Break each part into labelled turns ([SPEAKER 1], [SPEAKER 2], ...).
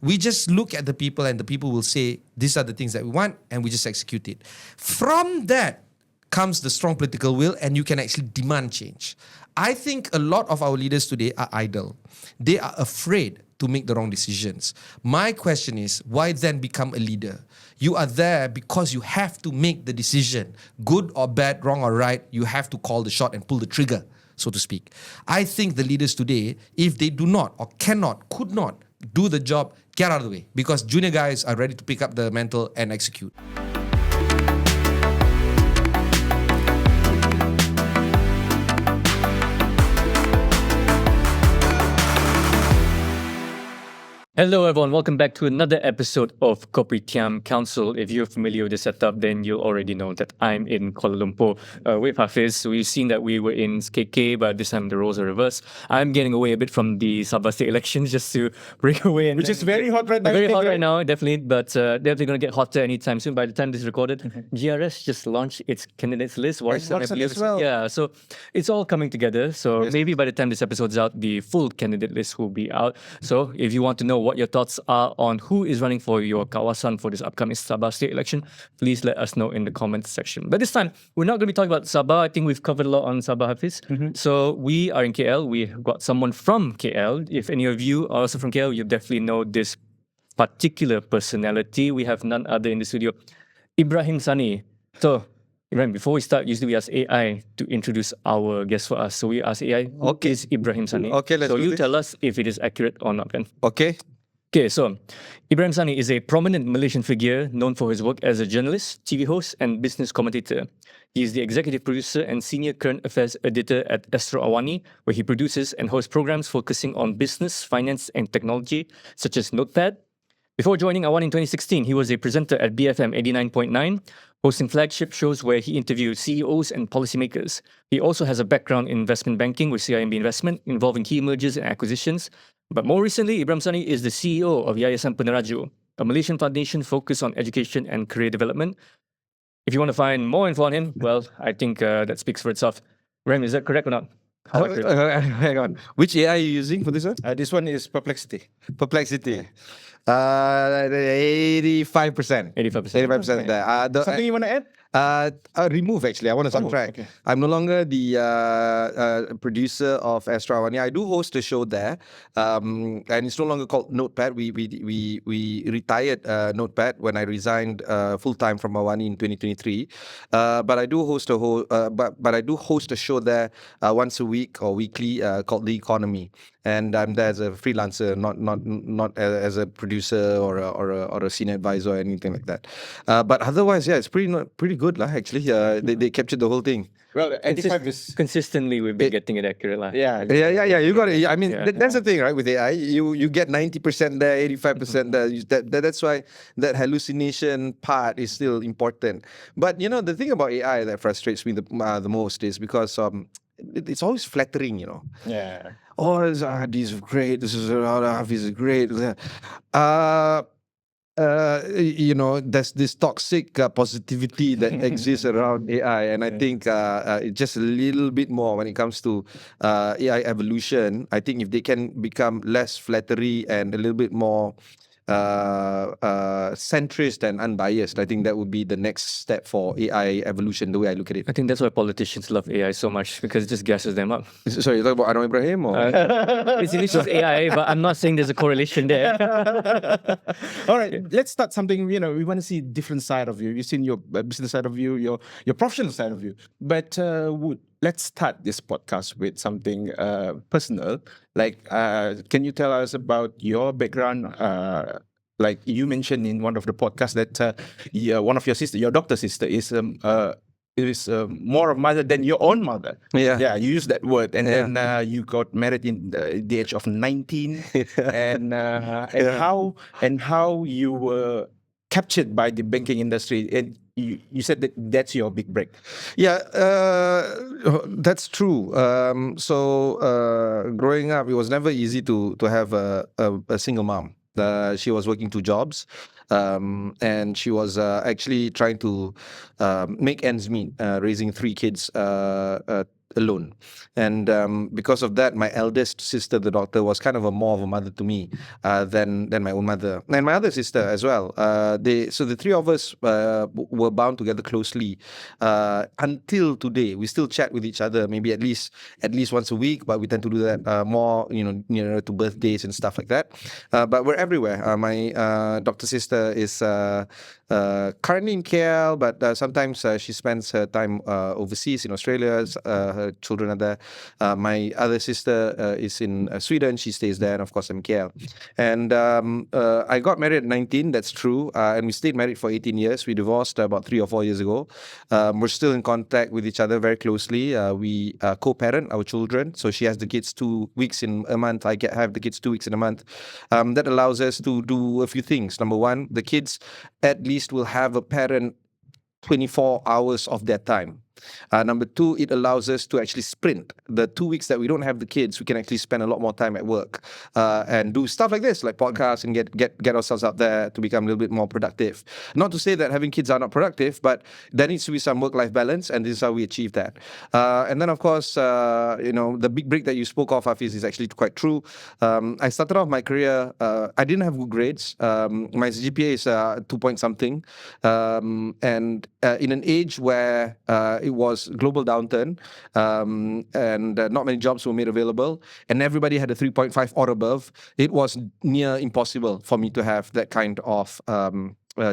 [SPEAKER 1] We just look at the people and the people will say, these are the things that we want, and we just execute it. From that comes the strong political will, and you can actually demand change. I think a lot of our leaders today are idle. They are afraid to make the wrong decisions. My question is, why then become a leader? You are there because you have to make the decision. Good or bad, wrong or right, you have to call the shot and pull the trigger, so to speak. I think the leaders today, if they do not or cannot, could not do the job, get out of the way, because junior guys are ready to pick up the mantle and execute.
[SPEAKER 2] Hello everyone, welcome back to another episode of Kopitiam Council. If you're familiar with the setup, then you'll already know that I'm in Kuala Lumpur with Haffiz. We've seen that we were in KK, but this time the roles are reversed. I'm getting away a bit from the Sabah state elections just to break away.
[SPEAKER 3] Which is very hot right now.
[SPEAKER 2] Very hot right now, definitely, but definitely going to get hotter anytime soon. By the time this is recorded, GRS just launched its candidates list.
[SPEAKER 3] Warisan as well.
[SPEAKER 2] Yeah, so it's all coming together. So maybe by the time this episode's out, the full candidate list will be out. So if you want to know what your thoughts are on who is running for your kawasan for this upcoming Sabah state election, please let us know in the comments section. But this time, we're not going to be talking about Sabah. I think we've covered a lot on Sabah, Haffiz. So we are in KL. We've got someone from KL. If any of you are also from KL, you definitely know this particular personality. We have none other in the studio, Ibrahim Sani. So, Ibrahim, before we start, usually we ask AI to introduce our guest for us. So we ask AI, who is Ibrahim Sani?
[SPEAKER 3] Okay, let's
[SPEAKER 2] So
[SPEAKER 3] do
[SPEAKER 2] you
[SPEAKER 3] this.
[SPEAKER 2] tell us if it is accurate or not, kan?
[SPEAKER 3] Okay.
[SPEAKER 2] Okay, so Ibrahim Sani is a prominent Malaysian figure known for his work as a journalist, TV host, and business commentator. He is the executive producer and senior current affairs editor at Astro Awani, where he produces and hosts programs focusing on business, finance, and technology, such as Notepad. Before joining Awani in 2016, he was a presenter at BFM 89.9, hosting flagship shows where he interviewed CEOs and policymakers. He also has a background in investment banking with CIMB Investment, involving key mergers and acquisitions. But more recently, Ibrahim Sani is the CEO of Yayasan Peneraju, a Malaysian foundation focused on education and career development. If you want to find more info on him, well, I think that speaks for itself. Ibrahim, is that correct or not? How accurate?
[SPEAKER 3] Hang on. Which AI are you using for this one?
[SPEAKER 4] This one is Perplexity.
[SPEAKER 3] Perplexity. 85%.
[SPEAKER 2] 85%.
[SPEAKER 3] 85% there.
[SPEAKER 4] Something you want to add?
[SPEAKER 3] Remove, actually. I want to subtract.
[SPEAKER 4] Okay.
[SPEAKER 3] I'm no longer the producer of Astro Awani. I do host a show there, and it's no longer called Notepad. We retired Notepad when I resigned full time from Awani in 2023. But I do host but I do host a show there once a week or weekly called The Economy. And I'm there as a freelancer, not as a producer or a senior advisor or anything like that. But otherwise, yeah, it's pretty good lah. Actually, they captured the whole thing.
[SPEAKER 4] Well, 85 is...
[SPEAKER 2] Consistently, we've been getting it accurate. Lah.
[SPEAKER 4] Yeah.
[SPEAKER 3] You got it. I mean,
[SPEAKER 2] Yeah.
[SPEAKER 3] that's the thing, right? With AI, you get 90% there, 85% there. That's why that hallucination part is still important. But you know, the thing about AI that frustrates me the most is because it's always flattering. You know.
[SPEAKER 4] Yeah.
[SPEAKER 3] Oh, this is great. This is Haffiz is great. You know, there's this toxic positivity that exists around AI, and I think it's just a little bit more when it comes to AI evolution. I think if they can become less flattery and a little bit more centrist and unbiased, I think that would be the next step for AI evolution, the way I look at it.
[SPEAKER 2] I think that's why politicians love AI so much, because it just gasses them up.
[SPEAKER 3] Sorry, you talking about Anwar Ibrahim? Or?
[SPEAKER 2] It's just AI, but I'm not saying there's a correlation there.
[SPEAKER 4] All right, let's start something. You know, we want to see different side of you. You've seen your business side of you, your professional side of you. But let's start this podcast with something personal. Like, can you tell us about your background? Like you mentioned in one of the podcasts that one of your sister, your doctor sister, is more of mother than your own mother.
[SPEAKER 3] Yeah.
[SPEAKER 4] You use that word, and then you got married in the age of 19, and how you were captured by the banking industry, and you said that's your big break.
[SPEAKER 3] Yeah, that's true. So growing up, it was never easy to have a single mom. She was working 2 jobs, and she was actually trying to make ends meet, raising 3 kids alone. And because of that, my eldest sister, the doctor, was kind of more of a mother to me than my own mother. And my other sister as well. So the three of us were bound together closely until today. We still chat with each other, maybe at least once a week, but we tend to do that more, nearer to birthdays and stuff like that. But we're everywhere. My doctor sister is currently in KL, but sometimes she spends her time overseas in Australia. Her children are there. My other sister is in Sweden. She stays there, and of course, I'm in KL. And I got married at 19. That's true, and we stayed married for 18 years. We divorced about 3 or 4 years ago. We're still in contact with each other very closely. We co-parent our children, so she has the kids 2 weeks in a month. I have the kids 2 weeks in a month. That allows us to do a few things. Number one, the kids at least will have a parent 24 hours of their time. Number two, it allows us to actually sprint. The 2 weeks that we don't have the kids, we can actually spend a lot more time at work and do stuff like this, like podcasts, and get ourselves out there to become a little bit more productive. Not to say that having kids are not productive, but there needs to be some work-life balance, and this is how we achieve that. And then, of course, the big break that you spoke of, Haffiz, is actually quite true. I started off my career, I didn't have good grades. My GPA is 2 point something. And in an age where it was global downturn, and not many jobs were made available, and everybody had a 3.5 or above, it was near impossible for me to have that kind of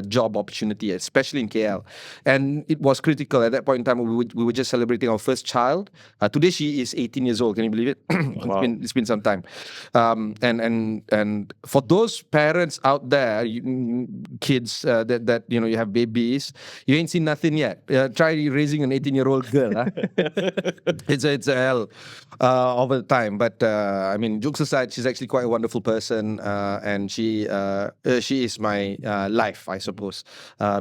[SPEAKER 3] job opportunity, especially in KL. And it was critical at that point in time. We were just celebrating our first child. Today she is 18 years old. Can you believe it?
[SPEAKER 2] Wow.
[SPEAKER 3] It's been some time. And for those parents out there, kids that you have babies, you ain't seen nothing yet. Try raising an 18-year-old girl. Huh? It's a hell of a time. But I mean, jokes aside, she's actually quite a wonderful person, and she is my life, I suppose,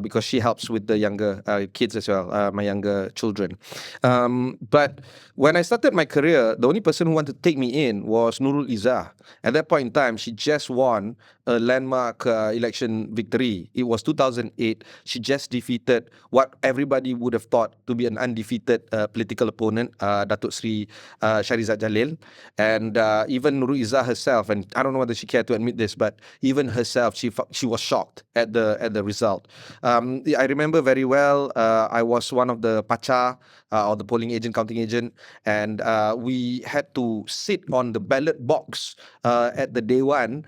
[SPEAKER 3] because she helps with the younger kids as well, my younger children. But when I started my career, the only person who wanted to take me in was Nurul Izzah. At that point in time, she just won a landmark election victory. It was 2008. She just defeated what everybody would have thought to be an undefeated political opponent, Datuk Sri Shahrizad Jalil. And even Nurul Izzah herself, and I don't know whether she cared to admit this, but even herself, she was shocked at the result. I remember very well, I was one of the pacha, or the polling agent, counting agent, and we had to sit on the ballot box at the day one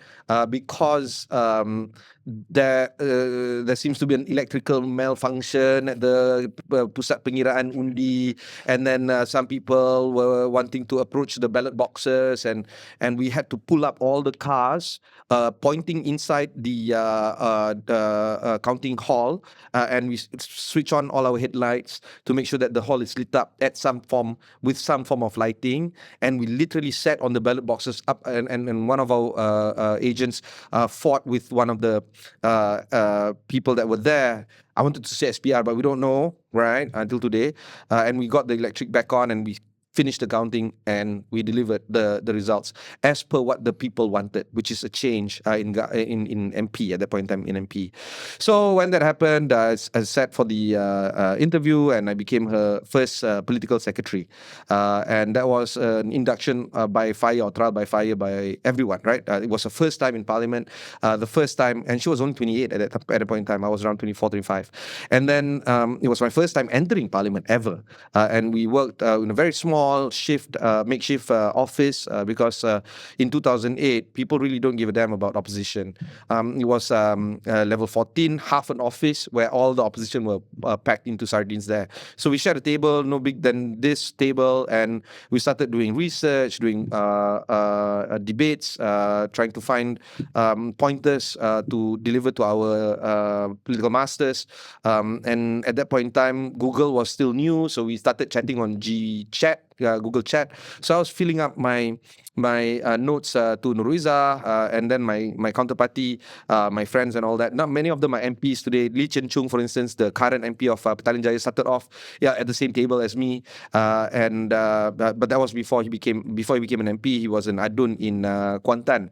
[SPEAKER 3] because there seems to be an electrical malfunction at the pusat pengiraan undi, and then some people were wanting to approach the ballot boxes, and we had to pull up all the cars pointing inside the counting hall, and we switch on all our headlights to make sure that the hall is lit up with some form of lighting, and we literally sat on the ballot boxes up, and one of our agents fought with one of the people that were there. I wanted to say SPR, but we don't know, right, until today. And we got the electric back on, and we finished the counting, and we delivered the results as per what the people wanted, which is a change in MP at that point in time, in MP. So when that happened, I sat for the interview, and I became her first political secretary, and that was an induction by fire, or trial by fire, by everyone, right? It was her first time in parliament, the first time, and she was only 28 at that point in time. I was around 24, 25, and then it was my first time entering parliament ever, and we worked in a very small makeshift office, because in 2008 people really don't give a damn about opposition. It was level 14, half an office where all the opposition were packed into sardines there. So we shared a table, no big than this table, and we started doing research, doing debates, trying to find pointers to deliver to our political masters. And at that point in time, Google was still new, so we started chatting on Google Chat. So I was filling up my notes to Nurul Izzah, and then my counterparty, my friends and all that. Not many of them are MPs today. Lee Chen Chung, for instance, the current MP of Petaling Jaya, started off at the same table as me, but that was before he became an MP. He was an adun in Kuantan.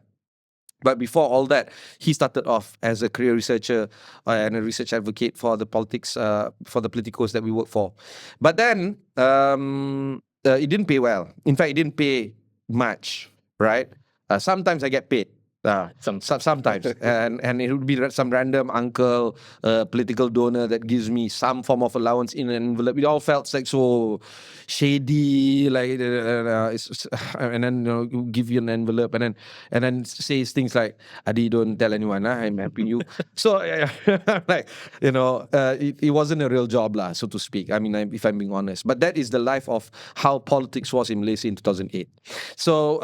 [SPEAKER 3] But before all that, he started off as a career researcher and a research advocate for the politics, for the politicos that we work for. But then it didn't pay well. In fact, it didn't pay much, right? Sometimes I get paid. Sometimes, and it would be some random uncle, political donor that gives me some form of allowance in an envelope. It all felt like so shady, like and then give you an envelope, and then says things like, "Adi, don't tell anyone, I'm helping you." So like it wasn't a real job, lah, so to speak. I mean, if I'm being honest, but that is the life of how politics was in Malaysia in 2008. So,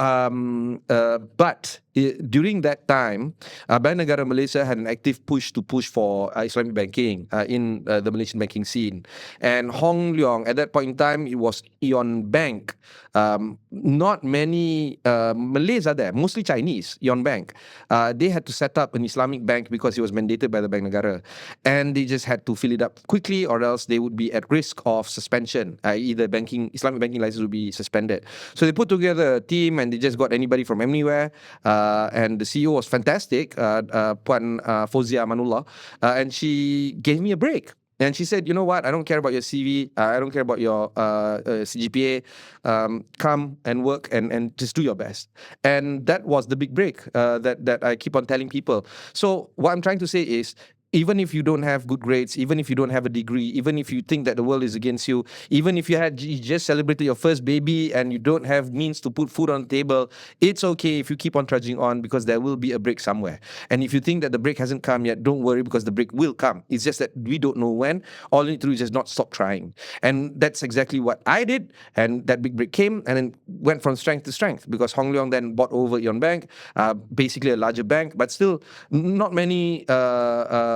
[SPEAKER 3] but during that time, Bank Negara Malaysia had an active push for Islamic banking in the Malaysian banking scene. And Hong Leong, at that point in time, it was Ion Bank. Not many Malays are there, mostly Chinese, Ion Bank. They had to set up an Islamic bank because it was mandated by the Bank Negara. And they just had to fill it up quickly, or else they would be at risk of suspension. Either Islamic banking license would be suspended. So they put together a team and they just got anybody from anywhere. And the CEO was fantastic, Puan Fauzia Amanullah, and she gave me a break. And she said, "You know what? I don't care about your CV. I don't care about your CGPA. Come and work and just do your best." And that was the big break that I keep on telling people. So what I'm trying to say is, even if you don't have good grades, even if you don't have a degree, even if you think that the world is against you, even if you just celebrated your first baby and you don't have means to put food on the table, it's okay if you keep on trudging on, because there will be a break somewhere. And if you think that the break hasn't come yet, don't worry, because the break will come. It's just that we don't know when. All you need to do is just not stop trying. And that's exactly what I did. And that big break came and then went from strength to strength, because Hong Leong then bought over Ion Bank, basically a larger bank, but still not many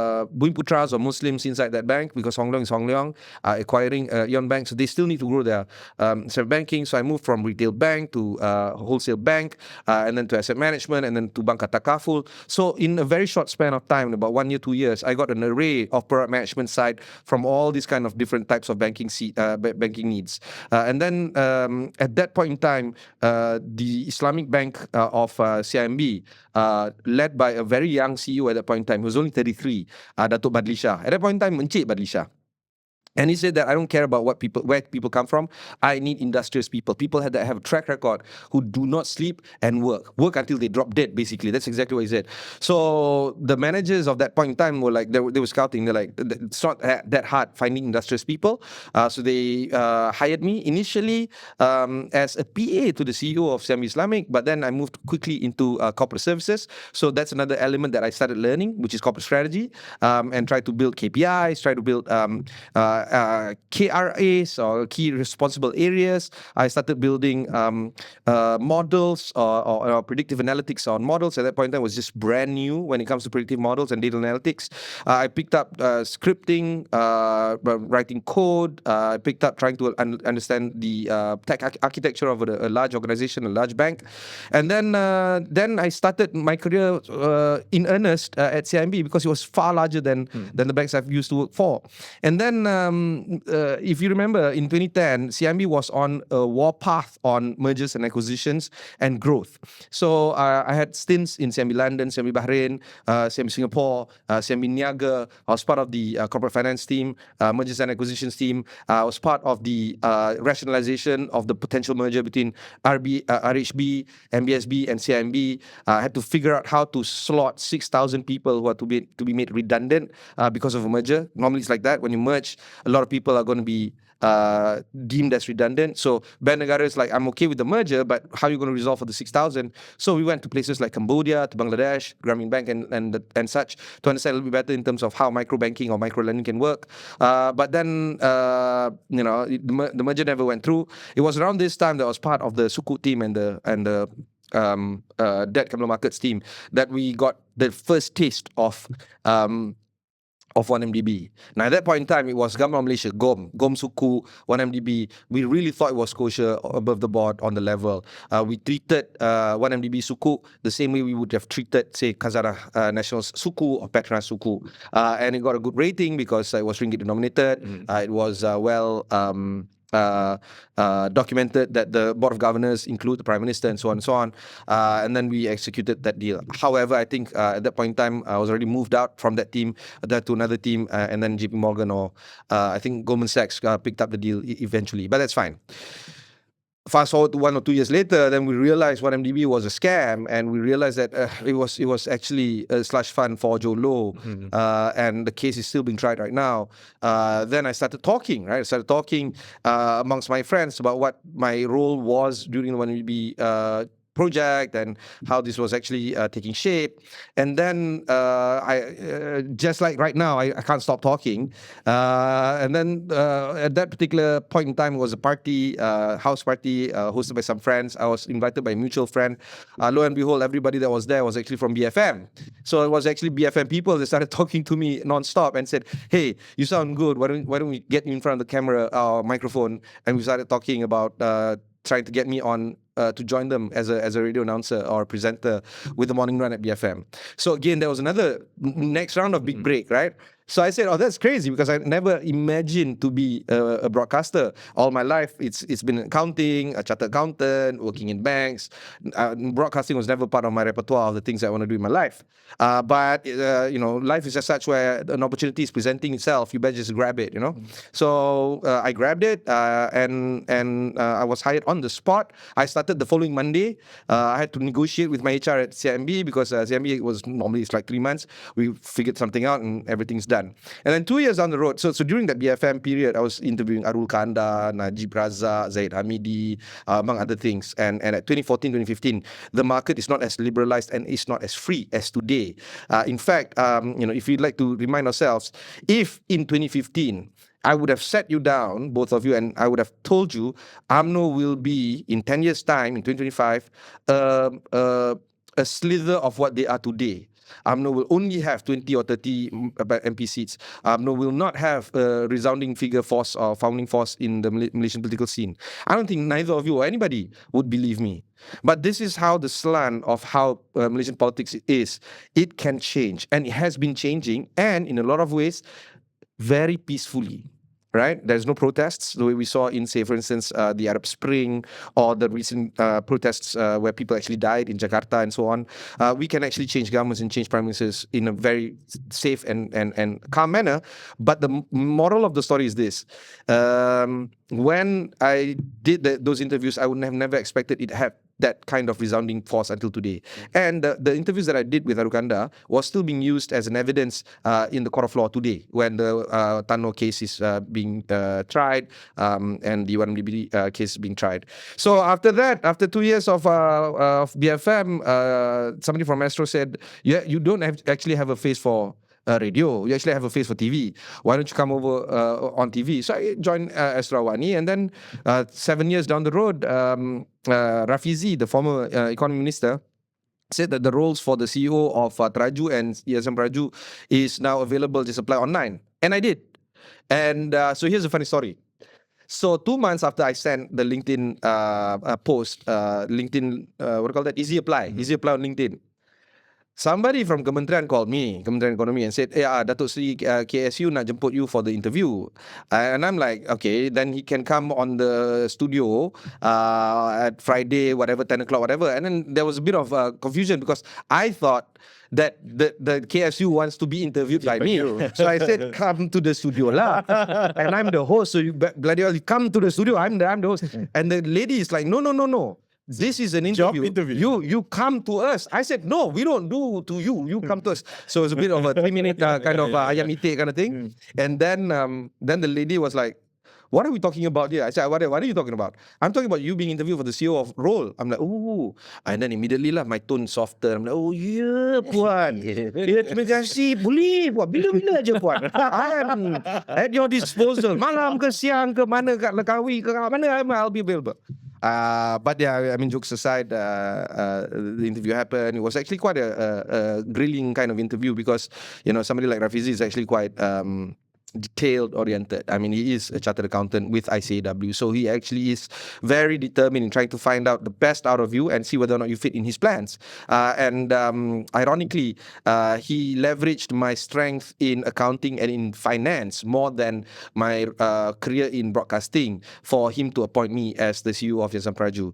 [SPEAKER 3] Bumiputras or Muslims inside that bank, because Hong Leong is Hong Leong, acquiring Ion Bank, so they still need to grow their banking. So I moved from retail bank to wholesale bank, and then to asset management, and then to Bank Takaful. So in a very short span of time, about 1 year, 2 years, I got an array of product management side from all these kind of different types of banking needs. And then at that point in time, the Islamic Bank of CIMB, led by a very young CEO at that point in time, who was only 33, Datuk Badli Shah. At that point in time, Encik Badli Shah. And he said that I don't care about where people come from. I need industrious people that have a track record, who do not sleep and work until they drop dead. Basically, that's exactly what he said. So the managers of that point in time were like, they were scouting. They're like, it's not that hard finding industrious people. So they hired me initially as a PA to the CEO of CIMB Islamic, but then I moved quickly into corporate services. So that's another element that I started learning, which is corporate strategy, and try to build KPIs, try to build KRAs, or key responsible areas. I started building models or predictive analytics on models. At that point in time, was just brand new when it comes to predictive models and data analytics. I picked up scripting, writing code. I picked up trying to understand the tech architecture of a large organization, a large bank. And then I started my career in earnest at CIMB, because it was far larger than the banks I've used to work for. And then if you remember, in 2010, CIMB was on a warpath on mergers and acquisitions and growth. So I had stints in CIMB London, CIMB Bahrain, CIMB Singapore, CIMB Niaga. I was part of the corporate finance team, mergers and acquisitions team. I was part of the rationalization of the potential merger between RHB, MBSB, and CIMB. I had to figure out how to slot 6,000 people who are to be made redundant because of a merger. Normally it's like that. When you merge, a lot of people are going to be deemed as redundant. So Bank Negara is like, I'm okay with the merger, but how are you going to resolve for the 6,000? So we went to places like Cambodia, to Bangladesh, Grameen Bank, and such, to understand a little bit better in terms of how micro banking or micro lending can work. But then the merger never went through. It was around this time that I was part of the Sukuk team and the debt capital markets team that we got the first taste of 1MDB. Now at that point in time, it was Government of Malaysia, GOM Suku, 1MDB. We really thought it was kosher, above the board, on the level. We treated 1MDB Suku the same way we would have treated, say, Khazanah National's Suku or Petronas Suku. And it got a good rating because it was ringgit denominated. It was documented that the board of governors include the prime minister and so on and so on, and then we executed that deal. However, I think at that point in time I was already moved out from that team to another team, and then JP Morgan or I think Goldman Sachs picked up the deal eventually, but that's fine. fast forward to 1 or 2 years later, then we realized 1MDB was a scam, and we realized that it was actually a slush fund for Joe Low, and the case is still being tried right now. Then I started talking, right? I started talking amongst my friends about what my role was during the 1MDB project and how this was actually taking shape. And then I just like right now, I can't stop talking. And then at that particular point in time, it was a party, house party hosted by some friends. I was invited by a mutual friend. Lo and behold, everybody that was there was actually from BFM. So it was actually BFM people that started talking to me non-stop and said, "Hey, you sound good. Why don't we get you in front of the camera or microphone?" And we started talking about trying to get me on to join them as a radio announcer or presenter with the morning run at BFM. So again, there was another next round of big break, right? So I said, "Oh, that's crazy," because I never imagined to be a broadcaster. All my life, it's been accounting, a chartered accountant, working in banks. Broadcasting was never part of my repertoire of the things I want to do in my life. But life is as such where an opportunity is presenting itself. You better just grab it, So I grabbed it, and I was hired on the spot. I started the following Monday. I had to negotiate with my HR at CIMB because CIMB was normally it's like 3 months. We figured something out and everything's done. And then 2 years down the road, so during that BFM period, I was interviewing Arul Kanda, Najib Razak, Zaid Hamidi, among other things. And at 2014, 2015, the market is not as liberalized and it's not as free as today. In fact, if we'd like to remind ourselves, if in 2015, I would have sat you down, both of you, and I would have told you UMNO will be, in 10 years' time, in 2025, a slither of what they are today. UMNO will only have 20 or 30 MP seats. UMNO will not have a resounding figure force or founding force in the Malaysian political scene. I don't think neither of you or anybody would believe me. But this is how the slant of how Malaysian politics is. It can change, and it has been changing, and in a lot of ways, very peacefully. Right? There's no protests the way we saw in, say, for instance, the Arab Spring or the recent protests where people actually died in Jakarta and so on. We can actually change governments and change prime ministers in a very safe and calm manner. But the moral of the story is this. When I did those interviews, I would have never expected it had that kind of resounding force until today. And the interviews that I did with Arukanda was still being used as an evidence in the court of law today when the Tano case is being tried and the 1MDB case is being tried. So after that, after 2 years of BFM, somebody from Astro said, "Yeah, you don't actually have a face for radio. You actually have a face for TV. Why don't you come over on TV?" So I joined Astro Awani, and then 7 years down the road, Rafizi, the former economy minister, said that the roles for the CEO of Perhaju and Yayasan Peneraju is now available. Just apply online, and I did. And so here's a funny story. So 2 months after I sent the LinkedIn post, LinkedIn, what do you call that? Easy apply on LinkedIn. Somebody from Kementerian called me, Kementerian Ekonomi, and said, Datuk Seri KSU nak jemput you for the interview. And I'm like, okay, then he can come on the studio at Friday, whatever, 10 o'clock, whatever. And then there was a bit of confusion because I thought that the KSU wants to be interviewed by me. So I said, come to the studio lah. And I'm the host, so you bloody hell, come to the studio, I'm the host. And the lady is like, no. This is an interview.
[SPEAKER 4] Job interview.
[SPEAKER 3] You come to us. I said, no, we don't do to you. You come to us. So it's a bit of a 3-minute kind of ayam ite kind of thing. And then the lady was like, "What are we talking about here?" I said, what are you talking about? "I'm talking about you being interviewed for the CEO of role." I'm like, "Oh." And then immediately lah, my tone softer. I'm like, "Oh yeah, Puan. Ya, terima kasih. Boleh, Puan. Bila-bila aja, Puan. I am at your disposal. Malam ke siang ke mana, kat Langkawi ke mana, I'll be available." But yeah, I mean, jokes aside, the interview happened. It was actually quite a grilling kind of interview because, somebody like Rafizi is actually quite detailed oriented. I mean, he is a chartered accountant with ICAW, so he actually is very determined in trying to find out the best out of you and see whether or not you fit in his plans. And ironically, he leveraged my strength in accounting and in finance more than my career in broadcasting for him to appoint me as the CEO of Yasan Peneraju.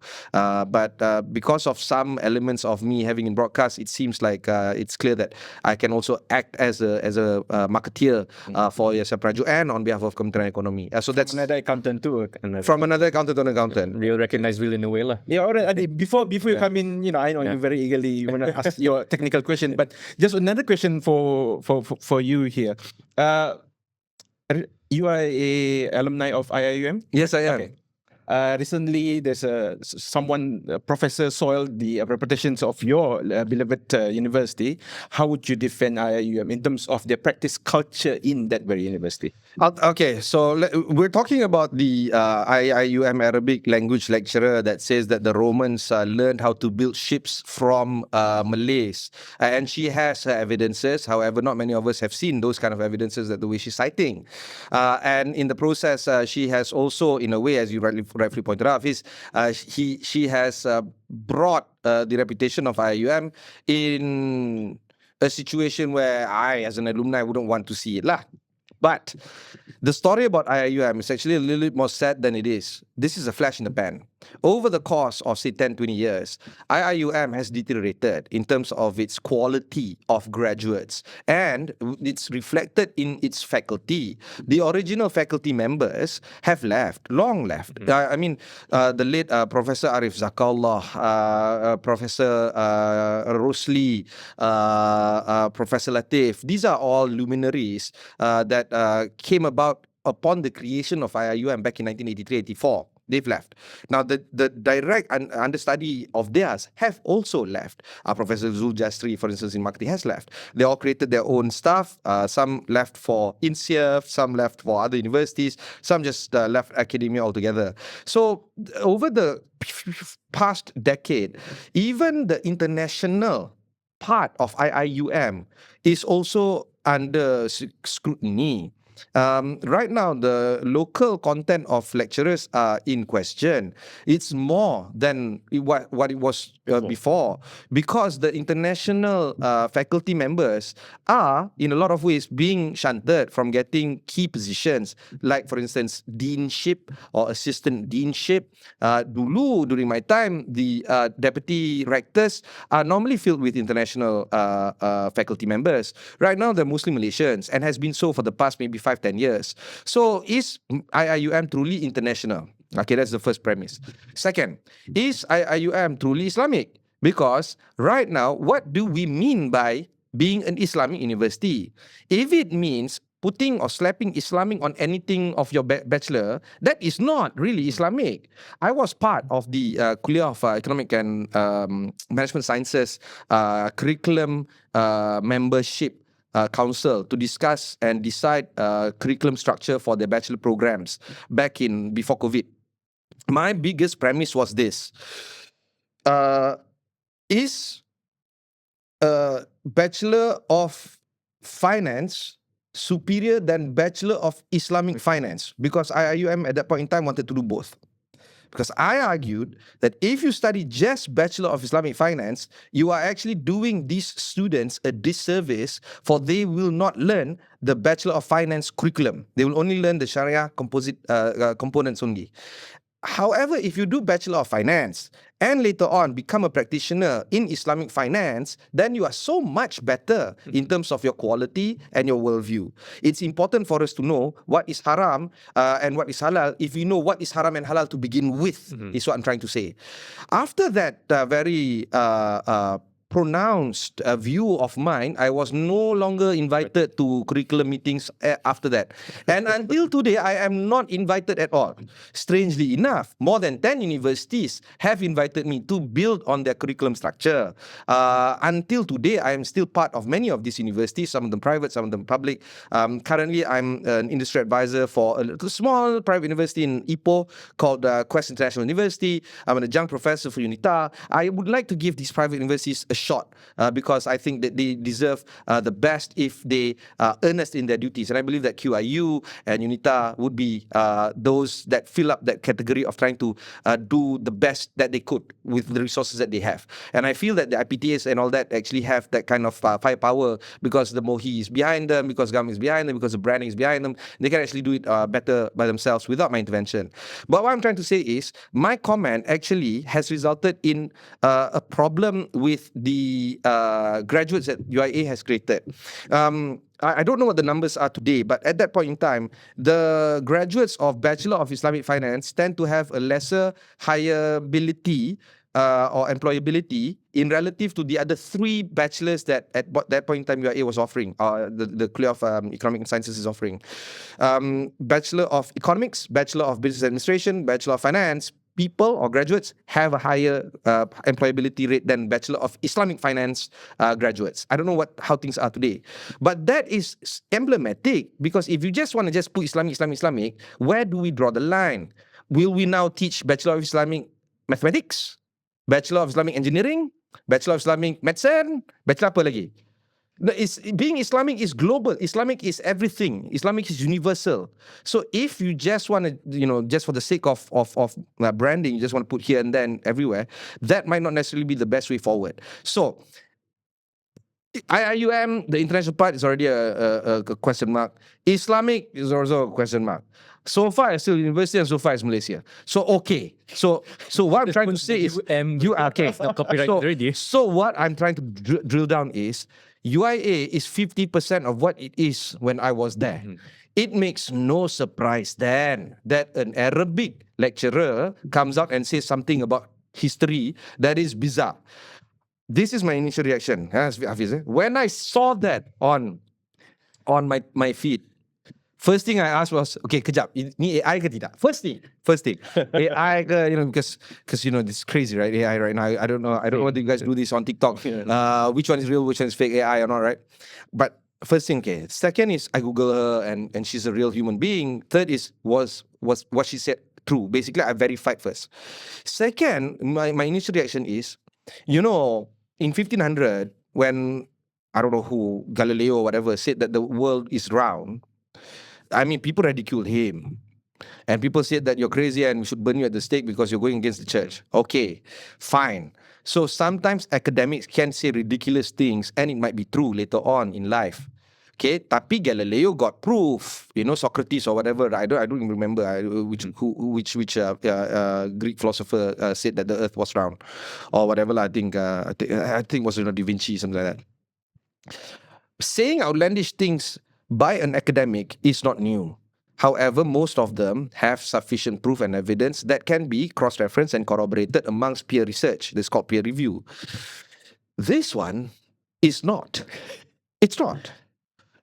[SPEAKER 3] But because of some elements of me having in broadcast, it seems like it's clear that I can also act as a marketeer for Yasan Yayasan Peneraju and on behalf of Kementerian Ekonomi. So that's
[SPEAKER 2] Another accountant too.
[SPEAKER 3] from another accountant to an accountant.
[SPEAKER 2] Real recognized will in a way lah.
[SPEAKER 4] Yeah, all right. Adi, before you come in, I know you very eagerly want to ask your technical question, but just another question for you here. You are a alumni of IIUM.
[SPEAKER 3] Yes, I am.
[SPEAKER 4] Okay. Recently, there's someone, Professor soiled the reputations of your beloved university. How would you defend IIUM in terms of their practice culture in that very university?
[SPEAKER 3] Okay, so we're talking about the IIUM Arabic language lecturer that says that the Romans learned how to build ships from Malays. And she has her evidences. However, not many of us have seen those kind of evidences that the way she's citing. And in the process, she has also, in a way, as you rightfully pointed out, she has brought the reputation of IIUM in a situation where I, as an alumni, wouldn't want to see it lah. But the story about IIUM is actually a little bit more sad than it is. This is a flash in the pan. Over the course of, say, 10, 20 years, IIUM has deteriorated in terms of its quality of graduates, and it's reflected in its faculty. The original faculty members have left, long left. The late Professor Arif Zakallah, Professor Rosli, Professor Latif, these are all luminaries that came about upon the creation of IIUM back in 1983-84. They've left. Now, the direct understudy of theirs have also left. Professor Zul Jastri, for instance, in marketing, has left. They all created their own stuff. Some left for INSEAF, some left for other universities, some just left academia altogether. So, over the past decade, even the international part of IIUM is also under scrutiny. Right now, the local content of lecturers are in question. It's more than what it was before, because the international faculty members are, in a lot of ways, being shunted from getting key positions, like, for instance, deanship or assistant deanship. Dulu, during my time, the deputy rectors are normally filled with international faculty members. Right now, they're mostly Malaysians, and has been so for the past maybe 5-10 years. So is IIUM truly international? Okay, that's the first premise. Second, is IIUM truly Islamic? Because right now, what do we mean by being an Islamic university? If it means putting or slapping Islamic on anything of your bachelor, that is not really Islamic. I was part of the Kuliah of Economic and Management Sciences curriculum membership council to discuss and decide curriculum structure for their bachelor programs back in before COVID. My biggest premise was this: is Bachelor of Finance superior than Bachelor of Islamic Finance? Because IIUM at that point in time wanted to do both. Because I argued that if you study just Bachelor of Islamic Finance, you are actually doing these students a disservice, for they will not learn the Bachelor of Finance curriculum. They will only learn the Sharia components only. However, if you do Bachelor of Finance and later on become a practitioner in Islamic finance, then you are so much better in terms of your quality and your worldview. It's important for us to know what is haram and what is halal. If we know what is haram and halal to begin with, is what I'm trying to say. After that very pronounced view of mine, I was no longer invited to curriculum meetings after that. And until today, I am not invited at all. Strangely enough, more than 10 universities have invited me to build on their curriculum structure. Until today, I am still part of many of these universities, some of them private, some of them public. Currently, I'm an industry advisor for a small private university in Ipoh called Quest International University. I'm an adjunct professor for UNITA. I would like to give these private universities a shot because I think that they deserve the best if they are earnest in their duties. And I believe that QIU and UNITA would be those that fill up that category of trying to do the best that they could with the resources that they have. And I feel that the IPTAs and all that actually have that kind of firepower, because the MOHI is behind them, because government is behind them, because the branding is behind them. They can actually do it better by themselves without my intervention. But what I'm trying to say is, my comment actually has resulted in a problem with the graduates that UIA has created. I don't know what the numbers are today, but at that point in time, the graduates of Bachelor of Islamic Finance tend to have a lesser hireability or employability in relative to the other 3 bachelors that at that point in time UIA was offering, the College of Economic Sciences is offering. Bachelor of Economics, Bachelor of Business Administration, Bachelor of Finance, people or graduates have a higher employability rate than Bachelor of Islamic Finance graduates. I don't know how things are today, but that is emblematic, because if you just want to just put Islamic, where do we draw the line? Will we now teach Bachelor of Islamic Mathematics, Bachelor of Islamic Engineering, Bachelor of Islamic Medicine, Bachelor apa lagi? Being Islamic is global. Islamic is everything. Islamic is universal. So if you just want to, just for the sake of branding, you just want to put here and then everywhere, that might not necessarily be the best way forward. So IIUM, the international part, is already a question mark. Islamic is also a question mark. So far, it's still university, and so far, it's Malaysia. So okay. So what I'm trying to say is, you are okay.
[SPEAKER 2] Copyright already.
[SPEAKER 3] So what I'm trying to drill down is, UIA is 50% of what it is when I was there. It makes no surprise then that an Arabic lecturer comes out and says something about history that is bizarre. This is my initial reaction, Haffiz. When I saw that on my feed, first thing I asked was, okay, kejap, ni AI ke tidak? First thing, AI ke, because this is crazy, right? AI right now. I don't know whether you guys do this on TikTok. Which one is real, which one is fake AI or not, right? But first thing, okay. Second is I Google her and she's a real human being. Third is was what she said true? Basically, I verified first. Second, my initial reaction is, in 1500, when I don't know who, Galileo or whatever, said that the world is round, I mean, people ridiculed him. And people said that you're crazy and we should burn you at the stake because you're going against the church. Okay, fine. So sometimes academics can say ridiculous things and it might be true later on in life. Okay, tapi Galileo got proof. Socrates or whatever. I don't even remember which Greek philosopher said that the earth was round or whatever. I think it was Da Vinci, something like that. Saying outlandish things by an academic is not new. However, most of them have sufficient proof and evidence that can be cross-referenced and corroborated amongst peer research. This is called peer review. This one is not. It's not.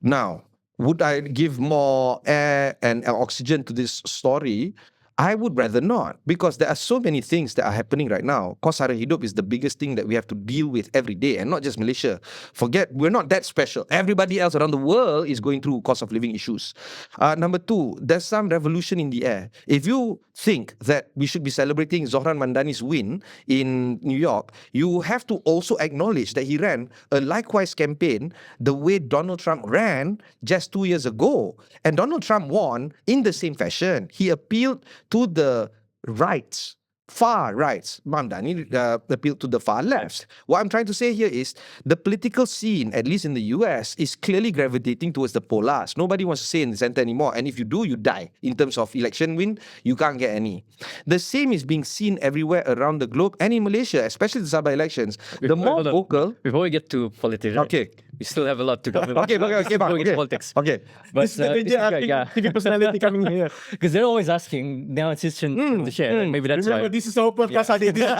[SPEAKER 3] Now, would I give more air and oxygen to this story? I would rather not, because there are so many things that are happening right now. Kos sara hidup is the biggest thing that we have to deal with every day, and not just Malaysia. Forget, we're not that special. Everybody else around the world is going through cost of living issues. Number 2, there's some revolution in the air. If you think that we should be celebrating Zohran Mandani's win in New York, you have to also acknowledge that he ran a likewise campaign the way Donald Trump ran just 2 years ago. And Donald Trump won in the same fashion. He appealed to the rights, far rights. Mamdani appealed to the far left. What I'm trying to say here is the political scene, at least in the US, is clearly gravitating towards the polars. Nobody wants to stay in the center anymore. And if you do, you die. In terms of election win, you can't get any. The same is being seen everywhere around the globe and in Malaysia, especially the Sabah elections. The more vocal...
[SPEAKER 2] Before we get to politics, right?
[SPEAKER 3] Okay.
[SPEAKER 2] We still have a lot to go.
[SPEAKER 3] Okay,
[SPEAKER 2] politics.
[SPEAKER 3] Okay.
[SPEAKER 2] But
[SPEAKER 4] This is the danger, TV personality coming here.
[SPEAKER 2] because they're always asking, now it's his turn to share. Right? Maybe that's
[SPEAKER 4] Remember,
[SPEAKER 2] why.
[SPEAKER 4] this is our podcast, Adi. This is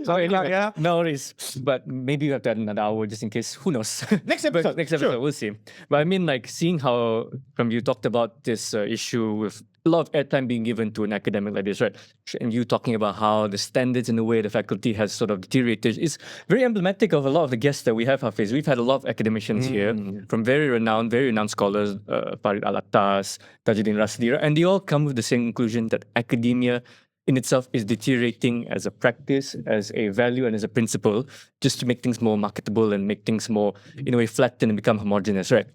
[SPEAKER 2] So anyway,
[SPEAKER 4] yeah.
[SPEAKER 2] no worries. But maybe we have to add another hour just in case. Who knows?
[SPEAKER 4] Next episode.
[SPEAKER 2] Next episode,
[SPEAKER 4] Sure.
[SPEAKER 2] we'll see. But I mean, like, seeing how, from you talked about this issue with a lot of airtime being given to an academic like this, right? And you talking about how the standards and the way the faculty has sort of deteriorated is very emblematic of a lot of the guests that we have, Haffiz. We've had a lot of academicians here from very renowned scholars, Farid Alatas, Tajuddin Rasli, and they all come with the same conclusion that academia in itself is deteriorating as a practice, as a value, and as a principle, just to make things more marketable and make things more, in a way, flatten and become homogeneous, right?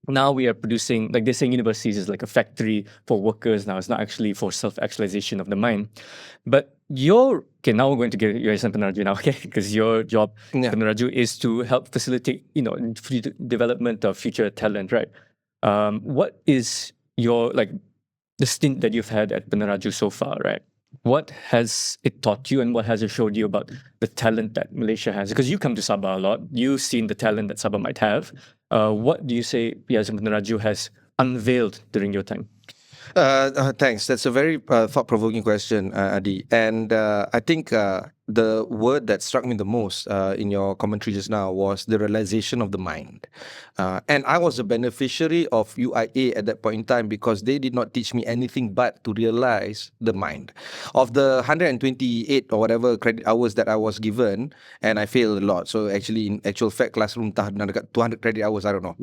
[SPEAKER 2] Now we are producing, like they're saying universities is like a factory for workers now. It's not actually for self-actualization of the mind. But now we're going to get Yayasan Peneraju now, okay? Because your job, Peneraju, is to help facilitate, development of future talent, right? What is your, the stint that you've had at Peneraju so far, right? What has it taught you and what has it showed you about the talent that Malaysia has? Because you come to Sabah a lot, you've seen the talent that Sabah might have. What do you say Yayasan Peneraju has unveiled during your time?
[SPEAKER 3] Thanks. That's a very thought-provoking question, Adi. And I think the word that struck me the most in your commentary just now was the realization of the mind. And I was a beneficiary of UIA at that point in time because they did not teach me anything but to realize the mind. Of the 128 or whatever credit hours that I was given, and I failed a lot. So actually, in actual fact, classroom 200 credit hours, I don't know.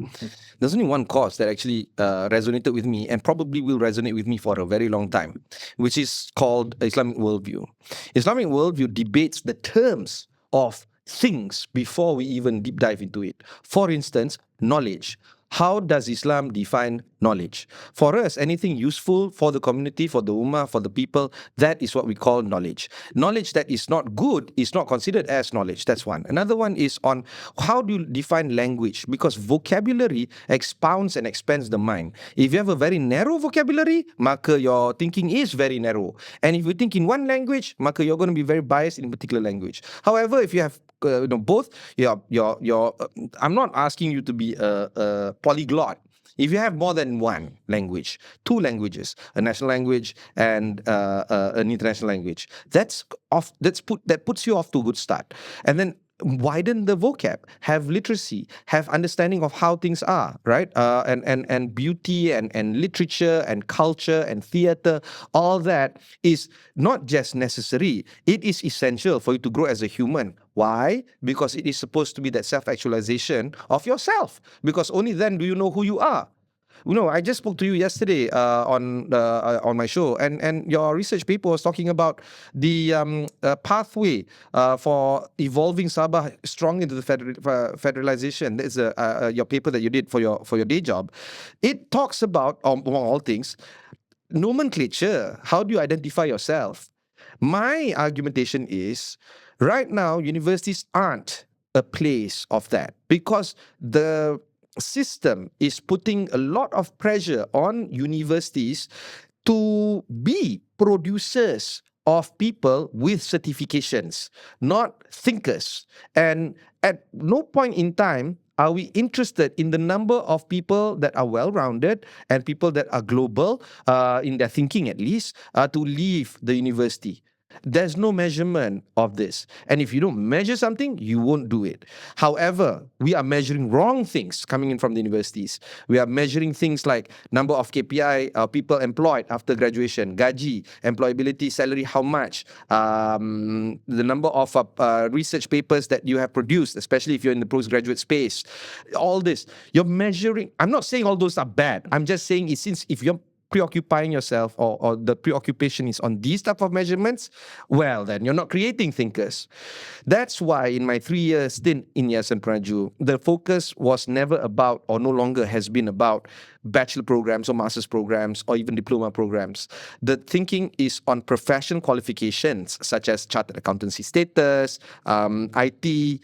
[SPEAKER 3] There's only one course that actually resonated with me and probably will resonate with me for a very long time, which is called Islamic worldview. Islamic worldview debates the terms of things before we even deep dive into it. For instance, knowledge. How does Islam define knowledge? For us, anything useful for the community, for the ummah, for the people, that is what we call knowledge. Knowledge that is not good is not considered as knowledge. That's one. Another one is on how do you define language? Because vocabulary expounds and expands the mind. If you have a very narrow vocabulary, maka your thinking is very narrow. And if you think in one language, maka you're going to be very biased in a particular language. However, if you have both, I'm not asking you to be a polyglot. If you have more than one language, two languages, a national language and an international language, that puts you off to a good start. And then widen the vocab, have literacy, have understanding of how things are, right? And beauty and literature and culture and theater, all that is not just necessary. It is essential for you to grow as a human. Why? Because it is supposed to be that self-actualization of yourself. Because only then do you know who you are. You know, I just spoke to you yesterday on my show, and your research paper was talking about the pathway for evolving Sabah strong into the federalization. There's your paper that you did for your day job. It talks about, among all things, nomenclature. How do you identify yourself? My argumentation is, right now, universities aren't a place of that because the system is putting a lot of pressure on universities to be producers of people with certifications, not thinkers. And at no point in time are we interested in the number of people that are well-rounded and people that are global in their thinking, at least, to leave the university. There's no measurement of this. And if you don't measure something, you won't do it. However, we are measuring wrong things coming in from the universities. We are measuring things like number of KPI, people employed after graduation, gaji, employability, salary, how much, the number of research papers that you have produced, especially if you're in the postgraduate space. All this, you're measuring. I'm not saying all those are bad. I'm just saying since if you're preoccupying yourself or the preoccupation is on these type of measurements, well, then you're not creating thinkers. That's why in my 3-year stint in Yasan Perhaju, the focus was never about, or no longer has been about, bachelor programs or master's programs or even diploma programs. The thinking is on professional qualifications such as chartered accountancy status, IT,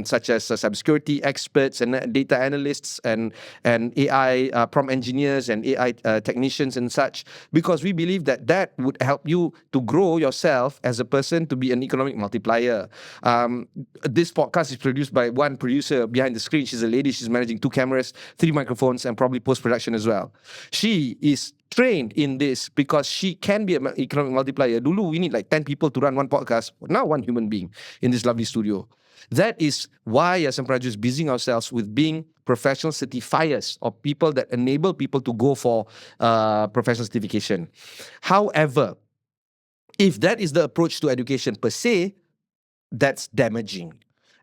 [SPEAKER 3] such as cybersecurity experts and data analysts and AI prompt engineers and AI technicians and such, because we believe that that would help you to grow yourself as a person to be an economic multiplier. This podcast is produced by one producer behind the screen. She's a lady. She's managing 2 cameras, 3 microphones, and probably post-production as well. She is trained in this because she can be an economic multiplier. Dulu, we need like 10 people to run one podcast. Now 1 human being in this lovely studio. That is why Yayasan Peneraju is busying ourselves with being professional certifiers or people that enable people to go for professional certification. However, if that is the approach to education per se, that's damaging.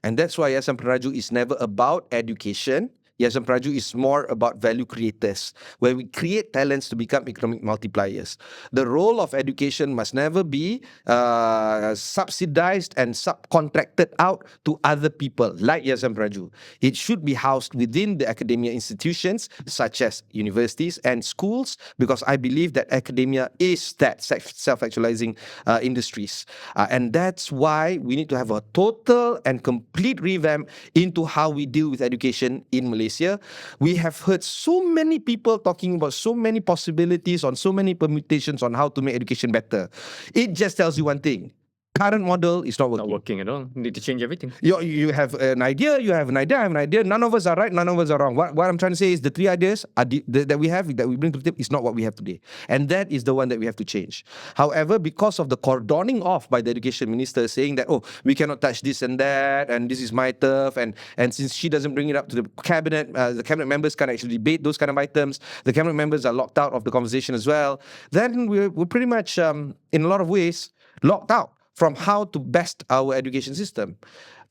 [SPEAKER 3] And that's why Yayasan Peneraju is never about education. Yayasan Peneraju is more about value creators, where we create talents to become economic multipliers. The role of education must never be subsidized and subcontracted out to other people like Yayasan Peneraju. It should be housed within the academia institutions such as universities and schools, because I believe that academia is that self-actualizing industries. And that's why we need to have a total and complete revamp into how we deal with education in Malaysia. Malaysia. We have heard so many people talking about so many possibilities on so many permutations on how to make education better. It just tells you one thing. Current model is not working.
[SPEAKER 2] Not working at all. Need to change everything.
[SPEAKER 3] You have an idea, I have an idea. None of us are right, none of us are wrong. What I'm trying to say is the three ideas that we have, that we bring to the table, is not what we have today. And that is the one that we have to change. However, because of the cordoning off by the education minister saying that, oh, we cannot touch this and that, and this is my turf, and since she doesn't bring it up to the cabinet members can't actually debate those kind of items, the cabinet members are locked out of the conversation as well, then we're pretty much, in a lot of ways, locked out from how to best our education system,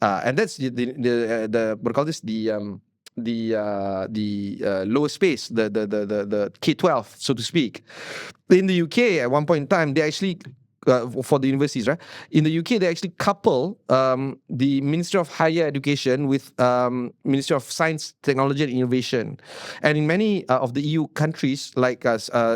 [SPEAKER 3] and that's the what do you call this, the lower space, the K-12, so to speak. In the UK, at one point in time, they actually for the universities, right? In the UK, they actually couple the Ministry of Higher Education with Ministry of Science, Technology and Innovation. And in many of the EU countries, like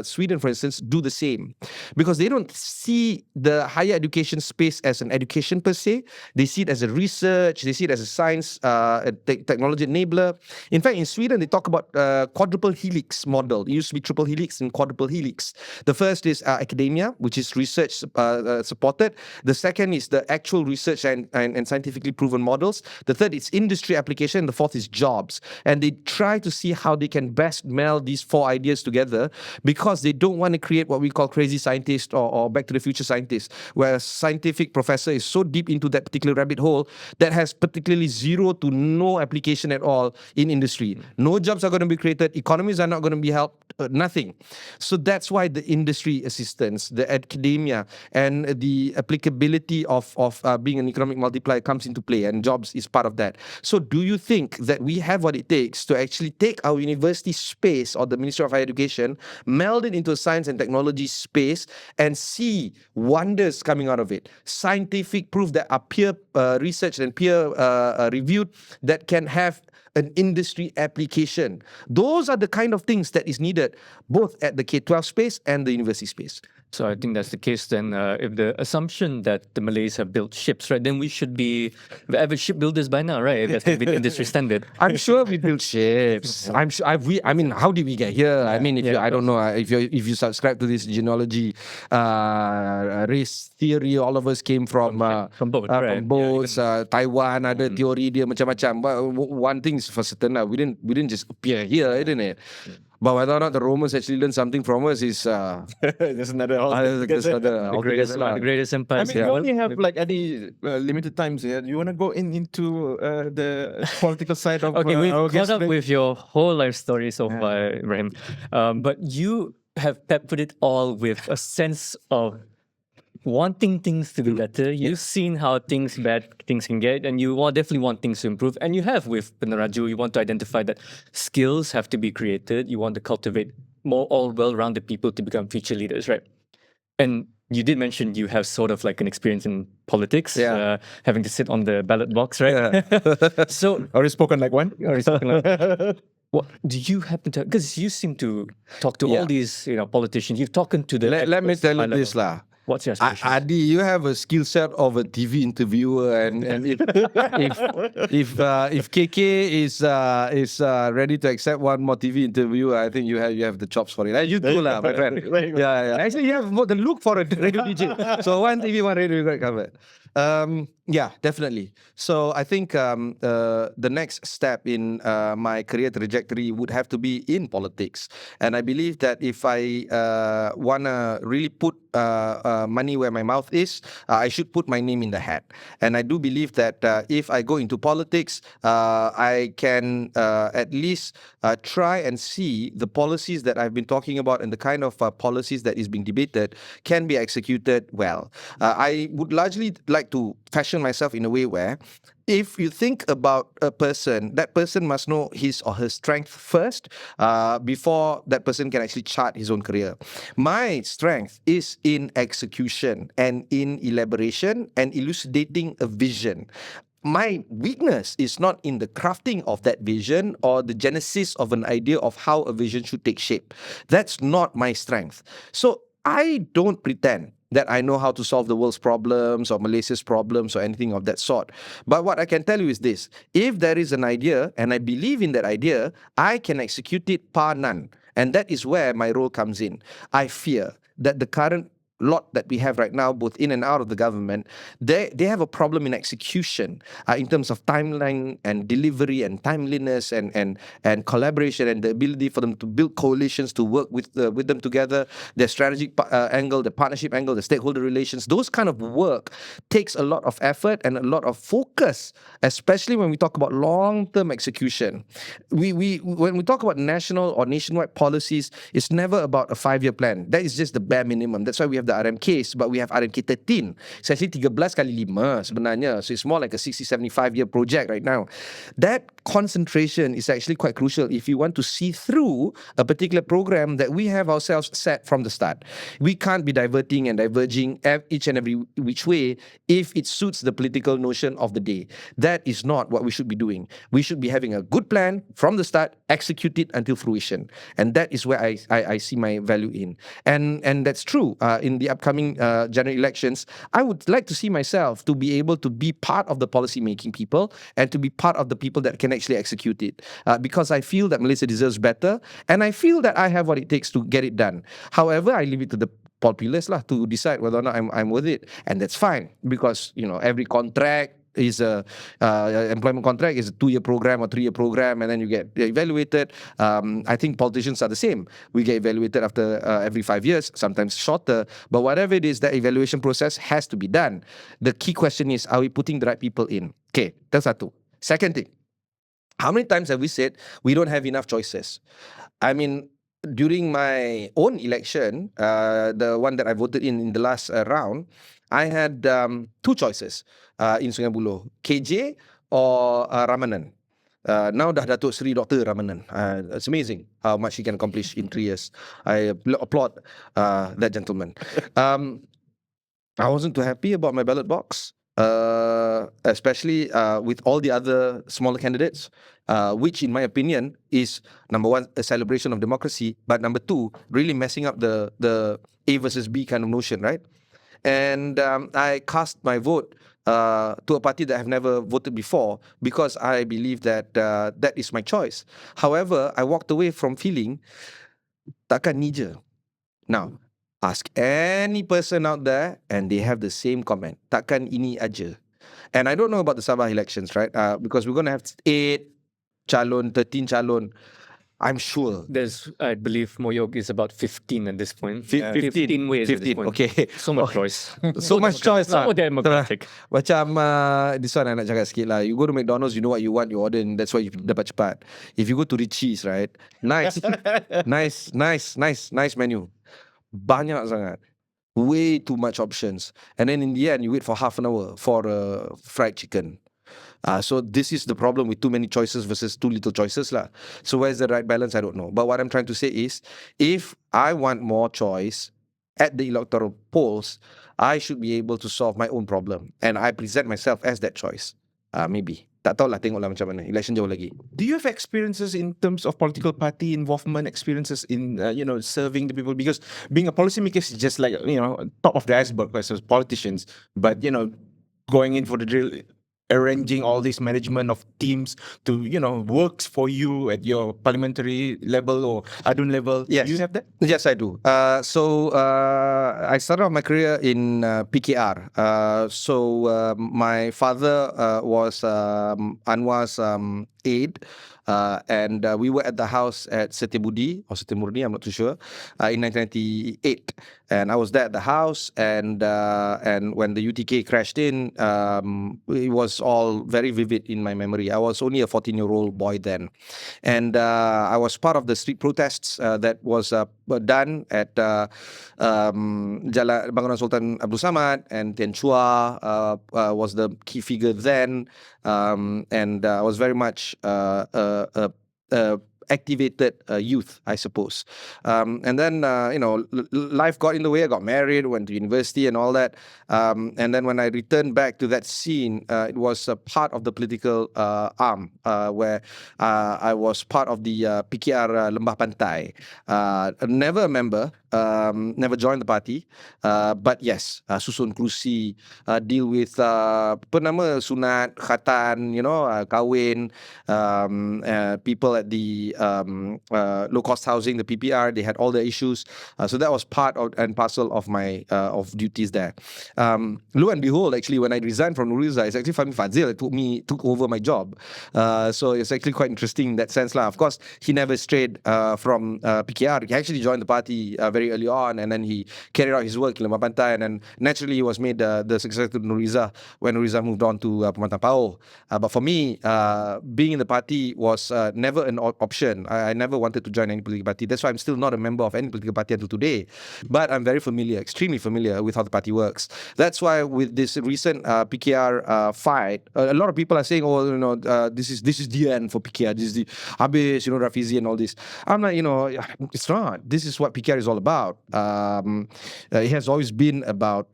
[SPEAKER 3] Sweden, for instance, do the same. Because they don't see the higher education space as an education per se. They see it as a research, they see it as a science, technology enabler. In fact, in Sweden, they talk about quadruple helix model. It used to be triple helix and quadruple helix. The first is academia, which is research supported. The second is the actual research and scientifically proven models. The third is industry application. The fourth is jobs. And they try to see how they can best meld these four ideas together, because they don't want to create what we call crazy scientists or back to the future scientists, where a scientific professor is so deep into that particular rabbit hole that has particularly zero to no application at all in industry. No jobs are going to be created. Economies are not going to be helped. Nothing. So that's why the industry assistance, the academia, and the applicability of being an economic multiplier comes into play, and jobs is part of that. So do you think that we have what it takes to actually take our university space, or the Ministry of Higher Education, meld it into a science and technology space, and see wonders coming out of it? Scientific proof that are peer researched and peer reviewed, that can have an industry application. Those are the kind of things that is needed both at the K-12 space and the university space.
[SPEAKER 2] So I think that's the case then. If the assumption that the Malays have built ships, right, then we should be the average shipbuilders by now, right? That's the industry standard.
[SPEAKER 3] I'm sure we built ships. I'm sure. I mean, how did we get here? I mean, I don't know. If you subscribe to this genealogy race theory, all of us came from
[SPEAKER 2] boats, right?
[SPEAKER 3] From boats. Taiwan ada teori dia macam-macam. But one thing is for certain, we didn't just appear here, isn't it? But whether or not the Romans actually learned something from us is
[SPEAKER 4] there's another
[SPEAKER 2] the greatest empire.
[SPEAKER 4] I mean, we only have like any limited times here. You want to go into the political side of
[SPEAKER 2] Okay, we've
[SPEAKER 4] our
[SPEAKER 2] caught
[SPEAKER 4] guest
[SPEAKER 2] up
[SPEAKER 4] today?
[SPEAKER 2] with your whole life story so far, Ibrahim. But you have peppered it all with a sense of wanting things to be better. You've seen how bad things can get, and you definitely want things to improve. And you have with Peneraju. You want to identify that skills have to be created. You want to cultivate more all well-rounded people to become future leaders, right? And you did mention you have sort of like an experience in politics, having to sit on the ballot box, right? So,
[SPEAKER 4] Already spoken like one.
[SPEAKER 2] what do you happen to? Because you seem to talk to all these, politicians. You've talked to the.
[SPEAKER 3] let me tell you
[SPEAKER 2] high
[SPEAKER 3] this
[SPEAKER 2] level.
[SPEAKER 3] lah.
[SPEAKER 2] What's your aspiration?
[SPEAKER 3] Adi, you have a skill set of a TV interviewer, and if KK is ready to accept one more TV interviewer, I think you have the chops for it. You too, lah, my friend. Yeah. Actually, you have more the look for a radio DJ. So one TV, one radio, you got covered. Yeah, definitely. So I think the next step in my career trajectory would have to be in politics, and I believe that if I wanna really put money where my mouth is, I should put my name in the hat. And I do believe that if I go into politics, I can at least try and see the policies that I've been talking about, and the kind of policies that is being debated can be executed well. I would largely like to fashion myself in a way where, if you think about a person, that person must know his or her strength first before that person can actually chart his own career. My strength is in execution and in elaboration and elucidating a vision. My weakness is not in the crafting of that vision or the genesis of an idea of how a vision should take shape. That's not my strength. So I don't pretend that I know how to solve the world's problems or Malaysia's problems or anything of that sort. But what I can tell you is this: if there is an idea and I believe in that idea, I can execute it par none. And that is where my role comes in. I fear that the current lot that we have right now, both in and out of the government, they have a problem in execution in terms of timeline and delivery and timeliness and collaboration and the ability for them to build coalitions to work with them together, their strategic angle, the partnership angle, the stakeholder relations. Those kind of work takes a lot of effort and a lot of focus, especially when we talk about long-term execution. When we talk about national or nationwide policies, it's never about a 5-year plan. That is just the bare minimum. That's why we have the RMKs, but we have RMK 13. It's actually 13 kali 5 sebenarnya. So it's more like a 75-year project right now. That concentration is actually quite crucial if you want to see through a particular program that we have ourselves set from the start. We can't be diverting and diverging each and every which way if it suits the political notion of the day. That is not what we should be doing. We should be having a good plan from the start, execute it until fruition. And that is where I see my value in. And that's true. In the upcoming general elections, I would like to see myself to be able to be part of the policy making people and to be part of the people that can actually execute it. Because I feel that Malaysia deserves better, and I feel that I have what it takes to get it done. However, I leave it to the populace to decide whether or not I'm worth it, and that's fine, because every contract is employment contract is a 2-year program or 3-year program, and then you get evaluated. I think politicians are the same. We get evaluated after every 5 years, sometimes shorter. But whatever it is, that evaluation process has to be done. The key question is, are we putting the right people in? Okay, that's satu. Second thing, how many times have we said we don't have enough choices? I mean, during my own election, the one that I voted in the last round, I had 2 choices in Sungai Buloh, KJ or Ramanan. Now dah Datuk Seri Dr. Ramanan. It's amazing how much he can accomplish in 3 years. I applaud that gentleman. I wasn't too happy about my ballot box, especially with all the other smaller candidates, which in my opinion is, number one, a celebration of democracy, but number 2, really messing up the A versus B kind of notion, right? And I cast my vote to a party that I've never voted before, because I believe that that is my choice. However, I walked away from feeling takkan ni je. Now, ask any person out there and they have the same comment. Takkan ini aja. And I don't know about the Sabah elections, right? Because we're going to have 8 calon, 13 calon. I'm sure.
[SPEAKER 2] There's, I believe, Moyog is about 15 at this point.
[SPEAKER 3] 15
[SPEAKER 2] ways at this
[SPEAKER 3] 15,
[SPEAKER 2] point.
[SPEAKER 3] okay.
[SPEAKER 2] So much choice.
[SPEAKER 3] So much choice lah.
[SPEAKER 2] So democratic.
[SPEAKER 3] Macam this one I nak cakap sikit lah. You go to McDonald's, you know what you want, you order, and that's why you dapat cepat. If you go to Richie's, right? Nice menu. Banyak sangat. Way too much options. And then in the end, you wait for half an hour for a fried chicken. So this is the problem with too many choices versus too little choices lah. So where's the right balance? I don't know. But what I'm trying to say is, if I want more choice at the electoral polls, I should be able to solve my own problem. And I present myself as that choice. Maybe. Tak tahulah, tengoklah macam mana. Election jauh lagi.
[SPEAKER 4] Do you have experiences in terms of political party involvement, experiences in serving the people? Because being a policymaker is just like top of the iceberg as politicians, but going in for the drill, arranging all this management of teams to works for you at your parliamentary level or adun level.
[SPEAKER 3] Yes.
[SPEAKER 4] Do you have that?
[SPEAKER 3] Yes, I do. So I started off my career in PKR. My father was Anwar's aide. And we were at the house at Setebudi or Setemurni, I'm not too sure, in 1998. And I was there at the house, and when the UTK crashed in, it was all very vivid in my memory. I was only a 14-year-old boy then. And I was part of the street protests that was done at Jalan Bangunan Sultan Abdul Samad, and Tian Chua was the key figure then. And I was very much activated youth, I suppose. And then, life got in the way. I got married, went to university and all that. And then when I returned back to that scene, it was a part of the political arm where I was part of the PKR Lembah Pantai. Never a member, never joined the party. But yes, susun kerusi, deal with apa nama sunat, khatan, kahwin, people at the low cost housing, the PPR, they had all the issues. So that was part of and parcel of my of duties there. Lo and behold, actually, when I resigned from Nuriza, it's actually Fahmi Fadzil that took over my job. So it's actually quite interesting in that sense, lah. Of course, he never strayed from PKR. He actually joined the party very early on, and then he carried out his work in Lemah Pantai, and then naturally he was made the successor to Nuriza when Nuriza moved on to Permata Pau. But for me, being in the party was never an option. I never wanted to join any political party. That's why I'm still not a member of any political party until today. But I'm very familiar, extremely familiar with how the party works. That's why with this recent PKR fight, a lot of people are saying, "Oh, this is the end for PKR. This is the Haffisz, Rafizi, and all this." I'm like, it's not. This is what PKR is all about. It has always been about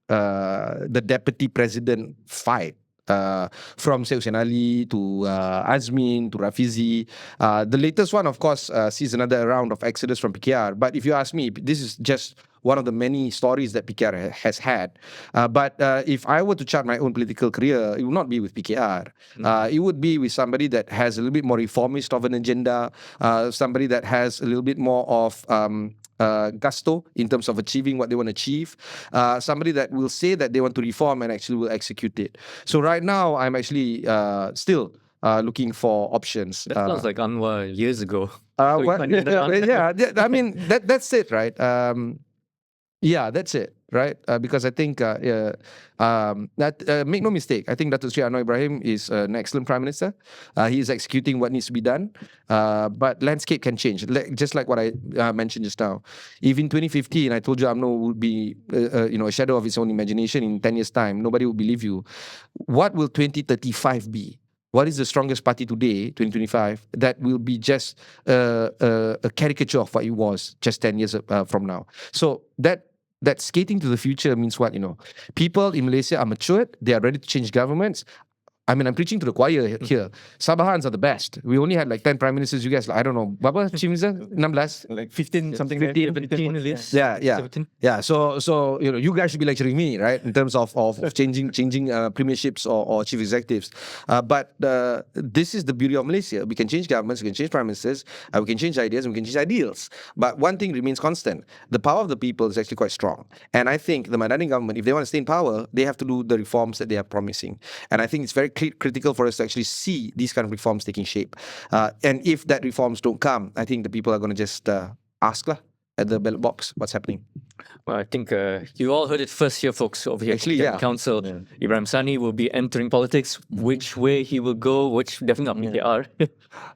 [SPEAKER 3] the deputy president fight. From Haffisz and Adi to Azmin to Rafizi. The latest one, of course, sees another round of exodus from PKR. But if you ask me, this is just one of the many stories that PKR has had. But if I were to chart my own political career, it would not be with PKR. It would be with somebody that has a little bit more reformist of an agenda, somebody that has a little bit more of gusto in terms of achieving what they want to achieve, somebody that will say that they want to reform and actually will execute it. So right now, I'm actually still looking for options.
[SPEAKER 2] That sounds like Anwar years ago.
[SPEAKER 3] I mean, that's it, right? Yeah, that's it, right? Because I think, make no mistake, I think Datuk Sri Anwar Ibrahim is an excellent Prime Minister. He is executing what needs to be done. But landscape can change, just like what I mentioned just now. If in 2015, I told you UMNO would be a shadow of its own imagination in 10 years' time, nobody will believe you. What will 2035 be? What is the strongest party today, 2025, that will be just a caricature of what it was just 10 years from now? So that skating to the future means what? People in Malaysia are matured. They are ready to change governments. I mean, I'm preaching to the choir here. Sabahans are the best. We only had like 10 prime ministers. You guys, I don't know. Berapa Chief Minister? 16?
[SPEAKER 4] Like 15, something
[SPEAKER 2] 17 at least.
[SPEAKER 3] Yeah.
[SPEAKER 2] 17.
[SPEAKER 3] Yeah. So you guys should be lecturing me, right? In terms of changing premierships or chief executives. But this is the beauty of Malaysia. We can change governments, we can change prime ministers, we can change ideas, we can change ideals. But one thing remains constant. The power of the people is actually quite strong. And I think the Madani government, if they want to stay in power, they have to do the reforms that they are promising. And I think it's very critical for us to actually see these kind of reforms taking shape. And if that reforms don't come, I think the people are going to just ask at the ballot box what's happening.
[SPEAKER 2] Well, I think you all heard it first here, folks, over here.
[SPEAKER 3] Actually,
[SPEAKER 2] Kopitiam
[SPEAKER 3] yeah.
[SPEAKER 2] Council. Ibrahim Sani will be entering politics. Which way he will go, which definitely not PKR.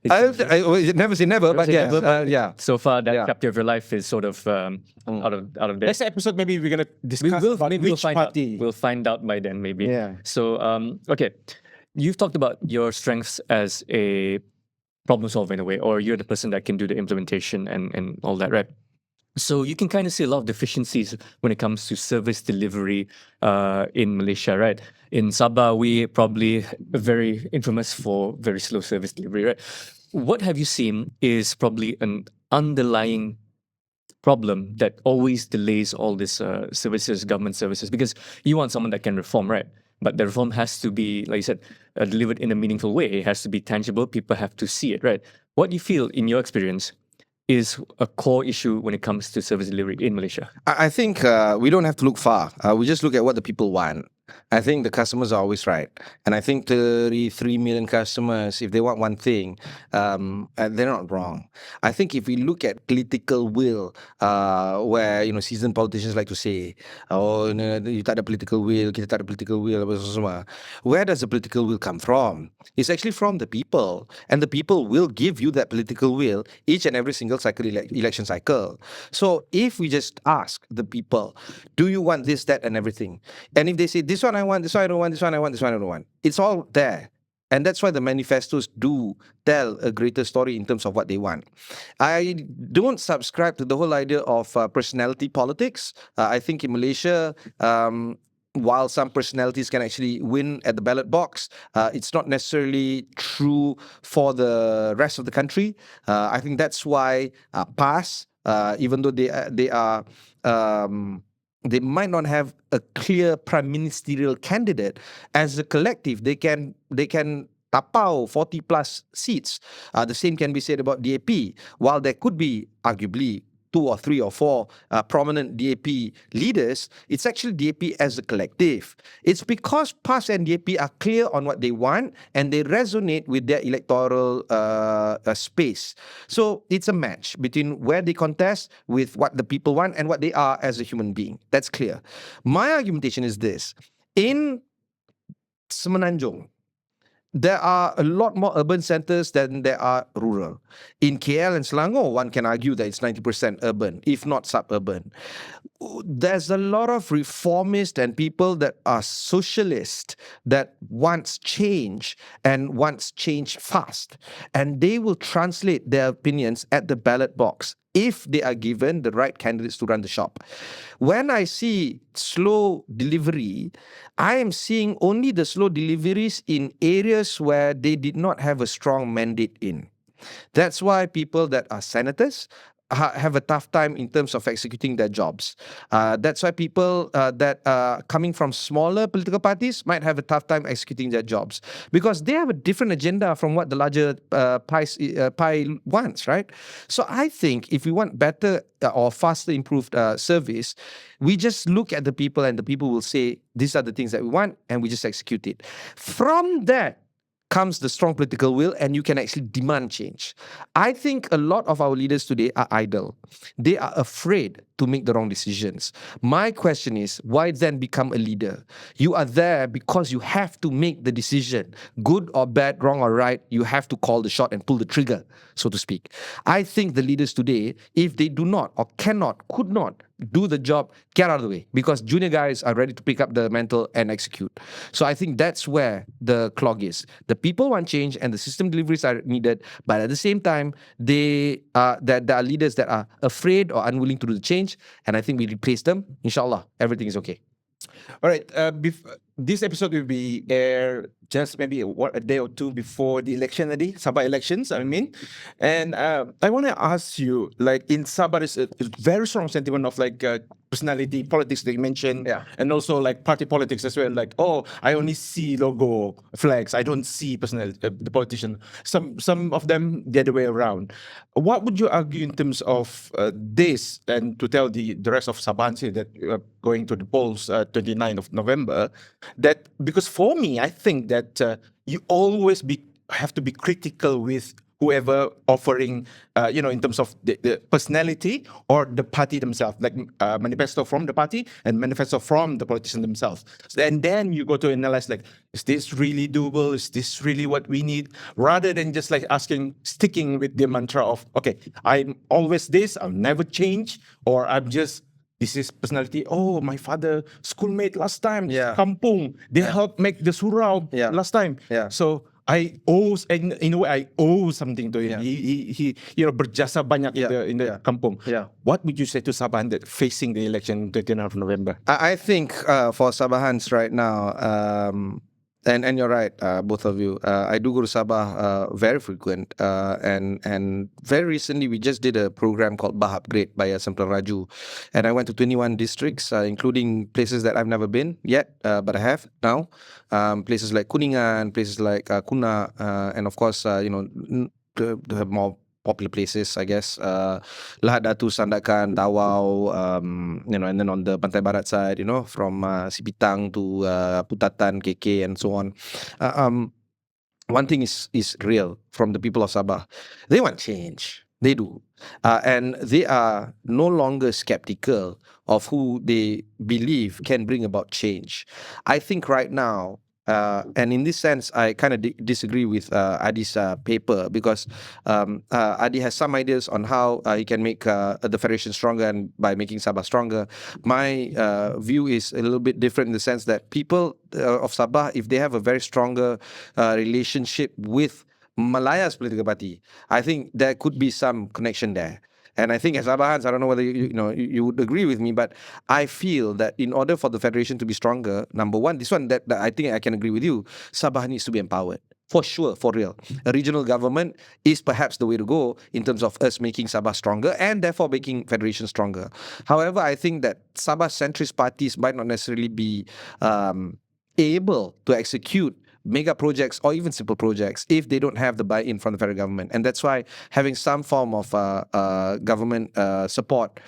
[SPEAKER 3] I never say never, but
[SPEAKER 2] say
[SPEAKER 3] yes,
[SPEAKER 2] never, but
[SPEAKER 3] yeah.
[SPEAKER 2] So far, that
[SPEAKER 3] Yeah.
[SPEAKER 2] chapter of your life is sort of out of there.
[SPEAKER 4] Next episode, maybe we're going to discuss
[SPEAKER 2] We'll
[SPEAKER 4] which
[SPEAKER 2] find
[SPEAKER 4] party.
[SPEAKER 2] out. We'll find out by then, maybe.
[SPEAKER 4] Yeah.
[SPEAKER 2] So, okay. You've talked about your strengths as a problem solver in a way, or you're the person that can do the implementation and all that, right? So you can kind of see a lot of deficiencies when it comes to service delivery in Malaysia, right? In Sabah, we probably very infamous for very slow service delivery, right? What have you seen is probably an underlying problem that always delays all these services, government services, because you want someone that can reform, right? But the reform has to be, like you said, delivered in a meaningful way. It has to be tangible. People have to see it, right? What do you feel, in your experience, is a core issue when it comes to service delivery in Malaysia?
[SPEAKER 3] I think we don't have to look far. We just look at what the people want. I think the customers are always right. And I think 33 million customers, if they want one thing, they're not wrong. I think if we look at political will, where, seasoned politicians like to say, you tak ada political will, kita tak ada political will, apa semua. Where does the political will come from? It's actually from the people. And the people will give you that political will each and every single election cycle. So if we just ask the people, do you want this, that, and everything? And if they say, this one I want, this one I don't want, this one I want, this one I don't want. It's all there. And that's why the manifestos do tell a greater story in terms of what they want. I don't subscribe to the whole idea of personality politics. I think in Malaysia, while some personalities can actually win at the ballot box, it's not necessarily true for the rest of the country. I think that's why PAS even though they are. They might not have a clear prime ministerial candidate. As a collective, they can tapau 40 plus seats. The same can be said about DAP. While there could be arguably 2 or 3 or 4 prominent DAP leaders, it's actually DAP as a collective. It's because PAS and DAP are clear on what they want and they resonate with their electoral space. So it's a match between where they contest with what the people want and what they are as a human being. That's clear. My argumentation is this. In Semenanjung, there are a lot more urban centers than there are rural. In KL and Selangor, one can argue that it's 90% urban, if not suburban. There's a lot of reformists and people that are socialist that wants change and wants change fast. And they will translate their opinions at the ballot box if they are given the right candidates to run the shop. When I see slow delivery, I am seeing only the slow deliveries in areas where they did not have a strong mandate in. That's why people that are senators have a tough time in terms of executing their jobs. That's why people that are coming from smaller political parties might have a tough time executing their jobs because they have a different agenda from what the larger pie wants, right? So I think if we want better or faster improved service, we just look at the people and the people will say, these are the things that we want, and we just execute it. From that comes the strong political will, and you can actually demand change. I think a lot of our leaders today are idle. They are afraid to make the wrong decisions. My question is, why then become a leader? You are there because you have to make the decision. Good or bad, wrong or right, you have to call the shot and pull the trigger, so to speak. I think the leaders today, if they do not or cannot, could not do the job, get out of the way, because junior guys are ready to pick up the mantle and execute. So I think that's where the clog is. The people want change and the system deliveries are needed, but at the same time, there are leaders that are afraid or unwilling to do the change, and I think we replace them. Inshallah, everything is okay.
[SPEAKER 4] All right. This episode will be aired just maybe a day or two before the election, Adi, Sabah elections, I mean. And I want to ask you, like in Sabah, there's a very strong sentiment of like personality politics that you mentioned,
[SPEAKER 3] Yeah.
[SPEAKER 4] and also like party politics as well. Like, oh, I only see logo flags, I don't see personality, the politician. Some of them the other way around. What would you argue in terms of this, and to tell the rest of Sabahans here that going to the polls 29th of November? That because for me, I think that you always have to be critical with whoever offering, in terms of the personality or the party themselves, like manifesto from the party and manifesto from the politician themselves. And then you go to analyze, like, is this really doable? Is this really what we need? Rather than just like sticking with the mantra of, okay, I'm always this, I'll never change, or this is personality. Oh, my father, schoolmate last time,
[SPEAKER 3] Yeah.
[SPEAKER 4] kampung, they helped make the surau
[SPEAKER 3] Yeah.
[SPEAKER 4] last time.
[SPEAKER 3] Yeah.
[SPEAKER 4] So I owe, in a way, I owe something to him.
[SPEAKER 3] Yeah.
[SPEAKER 4] He berjasa banyak in the kampung.
[SPEAKER 3] Yeah.
[SPEAKER 4] What would you say to Sabahan that facing the election 29th of November?
[SPEAKER 3] I think for Sabahans right now, and you're right, both of you. I do go to Sabah very frequent, and very recently we just did a program called Bah Upgrade by Yayasan Peneraju, and I went to 21 districts, including places that I've never been yet, but I have now. Places like Kuningan, places like Kuna, and of course, the more popular places, I guess, Lahad Datu, Sandakan, Tawau, and then on the Pantai Barat side, from Sipitang to Putatan, KK, and so on. One thing is real from the people of Sabah. They want change. They do. And they are no longer skeptical of who they believe can bring about change. I think right now, and in this sense, I kind of disagree with Adi's paper, because Adi has some ideas on how he can make the Federation stronger and by making Sabah stronger. My view is a little bit different in the sense that people of Sabah, if they have a very stronger relationship with Malaya's political party, I think there could be some connection there. And I think as Sabahans, I don't know whether you would agree with me, but I feel that in order for the Federation to be stronger, number one, this one that I think I can agree with you, Sabah needs to be empowered. for sure, for real. A regional government is perhaps the way to go in terms of us making Sabah stronger and therefore making federation stronger. However, I think that Sabah centrist parties might not necessarily be able to execute mega projects or even simple projects if they don't have the buy-in from the federal government. And that's why having some form of government support,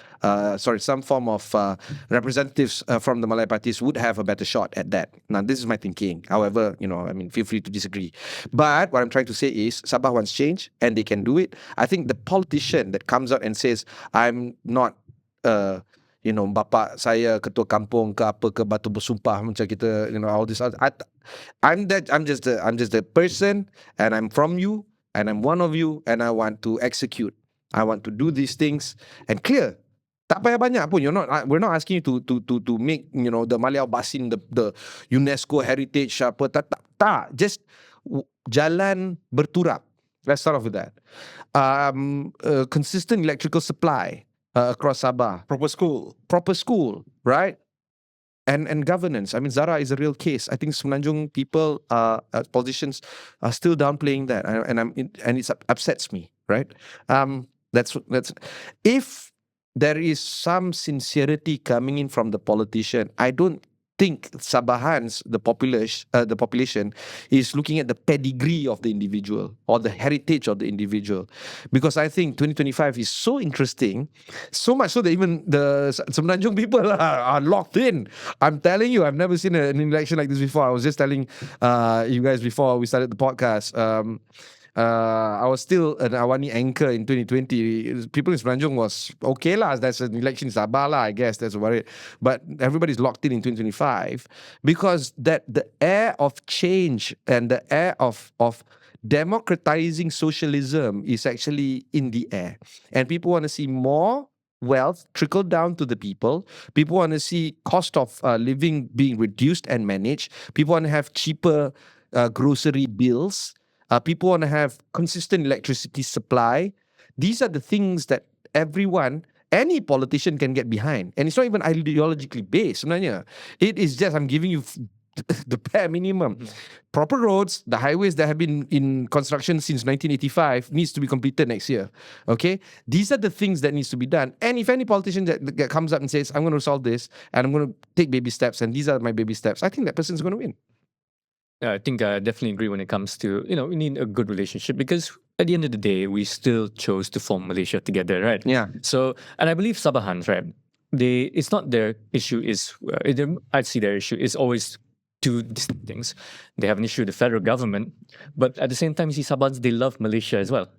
[SPEAKER 3] some form of representatives from the Malay parties would have a better shot at that. Now, this is my thinking. However, feel free to disagree. But what I'm trying to say is Sabah wants change and they can do it. I think the politician that comes out and says, I'm not bapa saya ketua kampung ke apa ke batu bersumpah macam kita all this I'm just the person and I'm from you and I'm one of you and I want to execute. I want to do these things and clear. Tak payah banyak pun. We're not asking you to make the Malaya Basin the UNESCO heritage apa tak. Just jalan berturap. Let's start off with that. Consistent electrical supply across Sabah. Proper school, right? And governance. I mean, Zara is a real case. I think Semenanjung people, politicians, are still downplaying that, and it upsets me, right? That's if there is some sincerity coming in from the politician, I don't think Sabahans, the population, is looking at the pedigree of the individual or the heritage of the individual. Because I think 2025 is so interesting, so much so that even the Semenanjung people are locked in. I'm telling you, I've never seen an election like this before. I was just telling you guys before we started the podcast. I was still an Awani anchor in 2020. People in Semenanjung was okay lah. That's an election in Sabah lah, I guess. That's about it. But everybody's locked in 2025 because the air of change and the air of democratizing socialism is actually in the air. And people want to see more wealth trickle down to the people. People want to see cost of living being reduced and managed. People want to have cheaper grocery bills. People want to have consistent electricity supply. These are the things that any politician can get behind. And it's not even ideologically based. Sebenarnya. It is just, I'm giving you the bare minimum. Proper roads, the highways that have been in construction since 1985 needs to be completed next year. Okay? These are the things that needs to be done. And if any politician that comes up and says, I'm going to solve this and I'm going to take baby steps and these are my baby steps, I think that person's going to win.
[SPEAKER 2] Yeah, I think I definitely agree when it comes to, we need a good relationship because at the end of the day, we still chose to form Malaysia together, right?
[SPEAKER 3] Yeah.
[SPEAKER 2] So, and I believe Sabahans, right? It's not their issue I'd see their issue is always two distinct things. They have an issue with the federal government, but at the same time, you see Sabahans, they love Malaysia as well.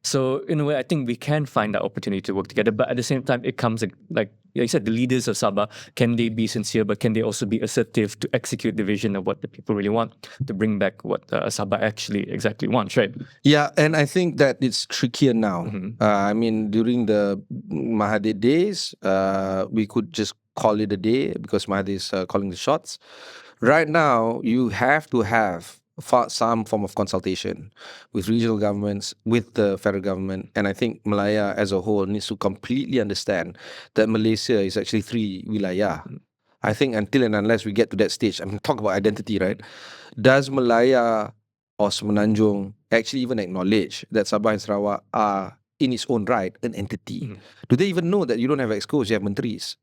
[SPEAKER 2] So in a way, I think we can find that opportunity to work together. But at the same time, it comes like you said, the leaders of Sabah, can they be sincere, but can they also be assertive to execute the vision of what the people really want, to bring back what Sabah actually exactly wants, right?
[SPEAKER 3] Yeah, and I think that it's trickier now. I mean, during the Mahathir days, we could just call it a day because Mahathir is calling the shots. Right now, you have to have some form of consultation with regional governments, with the federal government. And I think Malaya as a whole needs to completely understand that Malaysia is actually 3 wilayah. I think until and unless we get to that stage, I mean, talk about identity, right? Does Malaya or Semenanjung actually even acknowledge that Sabah and Sarawak are in its own right an entity? Do they even know that you don't have excos, you have mentris?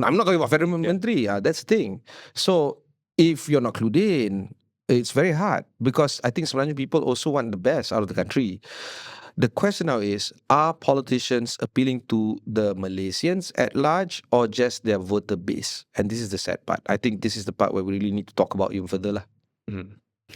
[SPEAKER 3] I'm not talking about federal menteri. That's the thing. So if you're not clued in, it's very hard because I think Semenanjung people also want the best out of the country. The question now is, are politicians appealing to the Malaysians at large or just their voter base? And this is the sad part. I think this is the part where we really need to talk about even further lah.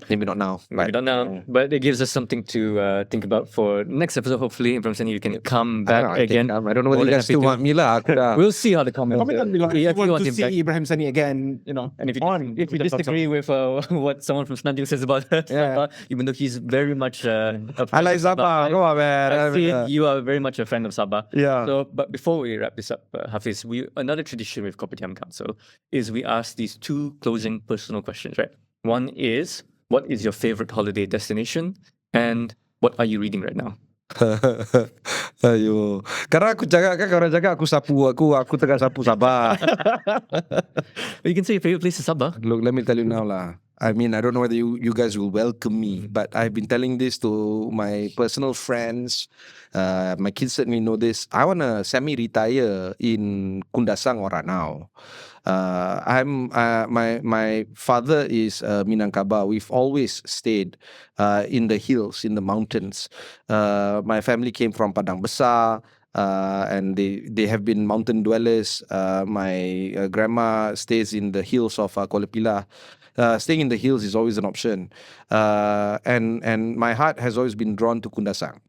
[SPEAKER 3] Maybe not now.
[SPEAKER 2] Maybe not now, but it gives us something to think about for next episode. Hopefully, Ibrahim Sani, you can come back again.
[SPEAKER 3] I don't know whether you guys still want me lah.
[SPEAKER 2] We'll see how the comments.
[SPEAKER 4] If you want to see Ibrahim Sani again,
[SPEAKER 2] And if you disagree with what someone from Semenanjung says about Sabah, even though he's very much a
[SPEAKER 3] I like Sabah. Come on, man.
[SPEAKER 2] I see you are very much a friend of Sabah.
[SPEAKER 3] Yeah.
[SPEAKER 2] So, but before we wrap this up, Haffiz, another tradition with Kopitiam Council is we ask these 2 closing personal questions, right? One is, what is your favorite holiday destination? And what are you reading right now?
[SPEAKER 3] Ayo. Karena aku jaga kan, orang jaga aku sapu aku tengah sapu Sabah.
[SPEAKER 2] You can say your favorite place is Sabah.
[SPEAKER 3] Look, let me tell you now lah. I mean, I don't know whether you guys will welcome me, but I've been telling this to my personal friends. My kids certainly know this. I want to semi-retire in Kundasang or Ranau. My father is Minangkabau. We've always stayed in the hills, in the mountains. My family came from Padang Besar. And they have been mountain dwellers. My grandma stays in the hills of Kuala Pilah. Staying in the hills is always an option, and my heart has always been drawn to Kundasang.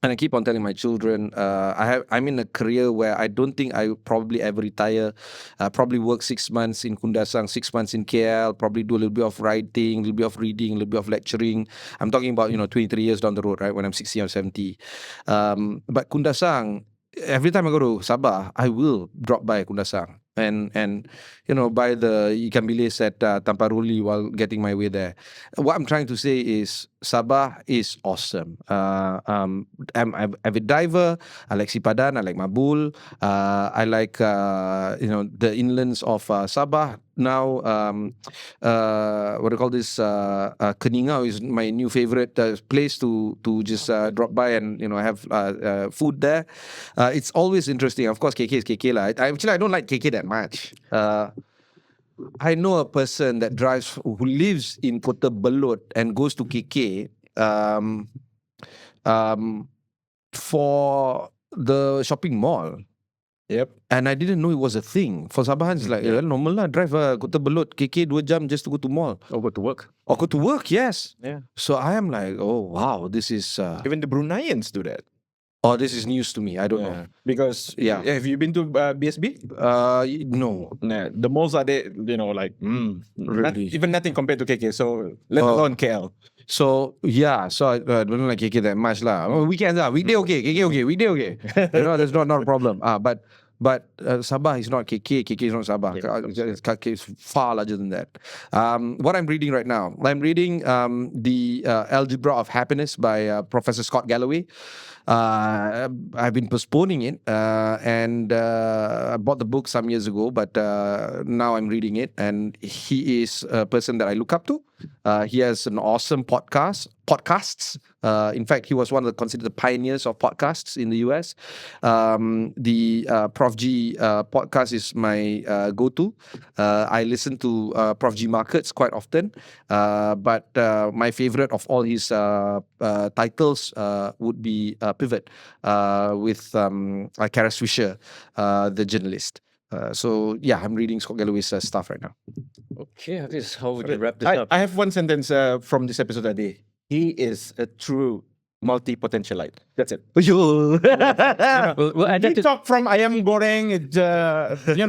[SPEAKER 3] And I keep on telling my children, I'm in a career where I don't think I will probably ever retire. Probably work 6 months in Kundasang, 6 months in KL, probably do a little bit of writing, a little bit of reading, a little bit of lecturing. I'm talking about 23 years down the road, right? When I'm 60 or 70. But Kundasang, every time I go to Sabah, I will drop by Kundasang and buy the ikan bilis at Tamparuli while getting my way there. What I'm trying to say is Sabah is awesome. I'm avid diver. I like Sipadan. I like Mabul. I like the inlands of Sabah. Now, what do you call this? Keningau is my new favorite place to just drop by and have food there. It's always interesting. Of course, KK is KK lah. I don't like KK that much. I know a person that who lives in Kota Belud and goes to KK for the shopping mall.
[SPEAKER 4] Yep.
[SPEAKER 3] And I didn't know it was a thing. For Sabahans, it's like, normal lah, drive Kota Belud, KK 2 jam just to go to mall.
[SPEAKER 2] Or go to work.
[SPEAKER 3] Or go to work, yes.
[SPEAKER 2] Yeah.
[SPEAKER 3] So I am like, oh, wow, this is...
[SPEAKER 4] Even the Bruneians do that.
[SPEAKER 3] Oh, this is news to me. I don't know.
[SPEAKER 4] Because have you been to BSB?
[SPEAKER 3] No.
[SPEAKER 4] Nah, the malls are there,
[SPEAKER 3] Really?
[SPEAKER 4] even nothing compared to KK. So let alone KL.
[SPEAKER 3] So I don't like KK that much lah. Weekends weekday okay, KK okay, weekday okay. That's not a problem. But Sabah is not KK. KK is not Sabah. KK is far larger than that. What I'm reading right now, I'm reading the Algebra of Happiness by Professor Scott Galloway. I've been postponing it, and I bought the book some years ago, but now I'm reading it, and he is a person that I look up to. He has an awesome podcasts. In fact, he was considered the pioneers of podcasts in the US. The Prof G podcast is my go-to. I listen to Prof G Markets quite often, but my favorite of all his titles would be Pivot with Kara Swisher, the journalist. So I'm reading Scott Galloway's stuff right now.
[SPEAKER 2] Okay, Haffiz, how would you wrap this up?
[SPEAKER 4] I have one sentence from this episode today. He is a true multi-potentialite. That's it.
[SPEAKER 2] We'll add that
[SPEAKER 4] We talk from ayam goreng,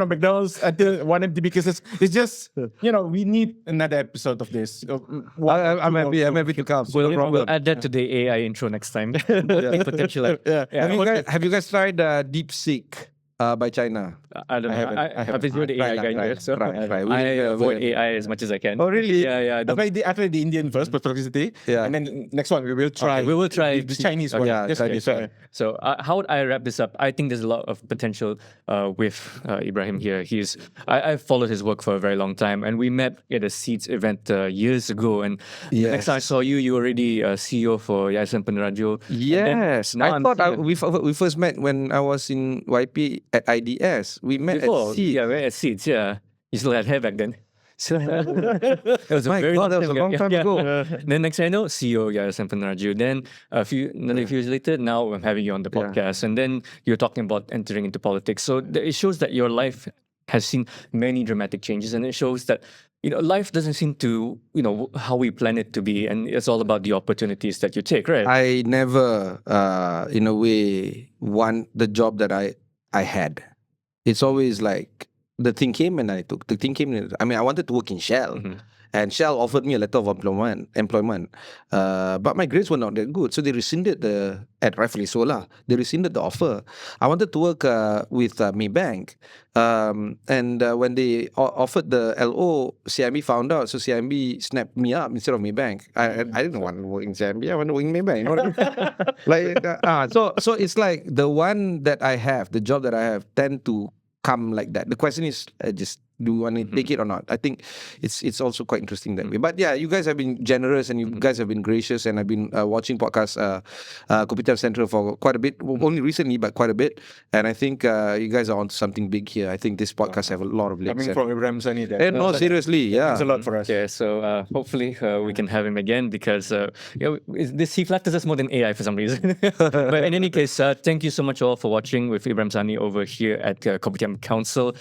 [SPEAKER 4] McDonald's until one MTB cases. It's just, we need another episode of this.
[SPEAKER 3] I'm happy to come.
[SPEAKER 2] We'll add that to the AI intro next time. Potential.
[SPEAKER 3] Have you guys tried DeepSeek by China?
[SPEAKER 2] I don't know. I haven't heard the AI guy here, so
[SPEAKER 3] Try.
[SPEAKER 2] I avoid AI as much as I can.
[SPEAKER 3] Oh, really?
[SPEAKER 2] Yeah.
[SPEAKER 4] I tried the Indian first, perplexity.
[SPEAKER 3] Yeah.
[SPEAKER 4] And then next one, we will try.
[SPEAKER 2] We will try
[SPEAKER 4] the Chinese one.
[SPEAKER 3] Yeah,
[SPEAKER 4] Yes,
[SPEAKER 3] Chinese
[SPEAKER 4] okay,
[SPEAKER 3] one.
[SPEAKER 2] So how would I wrap this up? I think there's a lot of potential with Ibrahim here. I've followed his work for a very long time, and we met at a Seeds event years ago. And the next time I saw you, you were already CEO for Yayasan Peneraju.
[SPEAKER 3] Yes,
[SPEAKER 2] now
[SPEAKER 3] I thought we first met when I was in YP at IDS. We met
[SPEAKER 2] Before,
[SPEAKER 3] at Seeds.
[SPEAKER 2] yeah, we were at Seeds. Yeah, you still had hair back then. It was a
[SPEAKER 3] My
[SPEAKER 2] very
[SPEAKER 3] God, that was a long time ago.
[SPEAKER 2] Then next thing I know, CEO Yasan Peneraju. Then another few years later, now I'm having you on the podcast, and then you're talking about entering into politics. So it shows that your life has seen many dramatic changes, and it shows that life doesn't seem to how we plan it to be, and it's all about the opportunities that you take, right?
[SPEAKER 3] I never, in a way, want the job that I had. It's always like the thing came and I took. The thing came. I wanted to work in Shell. And Shell offered me a letter of employment. But my grades were not that good. So they rescinded rightfully so lah. They rescinded the offer. I wanted to work with Maybank. And when they offered the LO, CIMB found out. So CIMB snapped me up instead of Maybank. I didn't want to work in CIMB. I want to work in Maybank. So it's like the one that I have, the job that I have, tend to come like that. The question is just Do we want to take it or not? I think it's also quite interesting that way. But yeah, you guys have been generous and you guys have been gracious, and I've been watching podcasts Kopitiam Central for quite a bit, only recently, but quite a bit. And I think you guys are on something big here. I think this podcast have a lot of legs.
[SPEAKER 4] Coming from Ibrahim Sani,
[SPEAKER 3] No, seriously, yeah.
[SPEAKER 4] It's a lot for us.
[SPEAKER 2] Yeah, so hopefully we can have him again because he flatters us more than AI for some reason. But in any case, thank you so much all for watching with Ibrahim Sani over here at Kopitiam Council.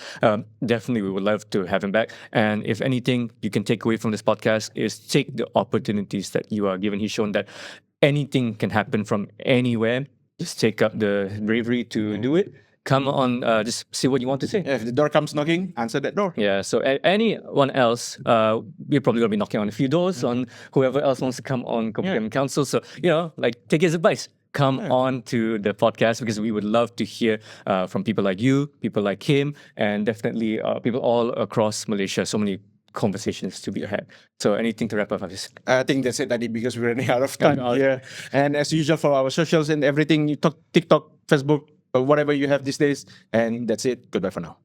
[SPEAKER 2] Definitely, we would love to have him back. And if anything you can take away from this podcast is take the opportunities that you are given. He's shown that anything can happen from anywhere. Just take up the bravery to do it. Come on, just say what you want to say.
[SPEAKER 4] Yeah, if the door comes knocking, answer that door.
[SPEAKER 2] Yeah, so anyone else, we're probably going to be knocking on a few doors on whoever else wants to come on Kopitiam Council. So, take his advice. Come on to the podcast because we would love to hear from people like you, people like him, and definitely people all across Malaysia. So many conversations to be had. So anything to wrap up, Haffiz?
[SPEAKER 4] I think that's it, Adi, because we're running out of time. Yeah. And as usual for our socials and everything, you talk TikTok, Facebook, or whatever you have these days. And that's it. Goodbye for now.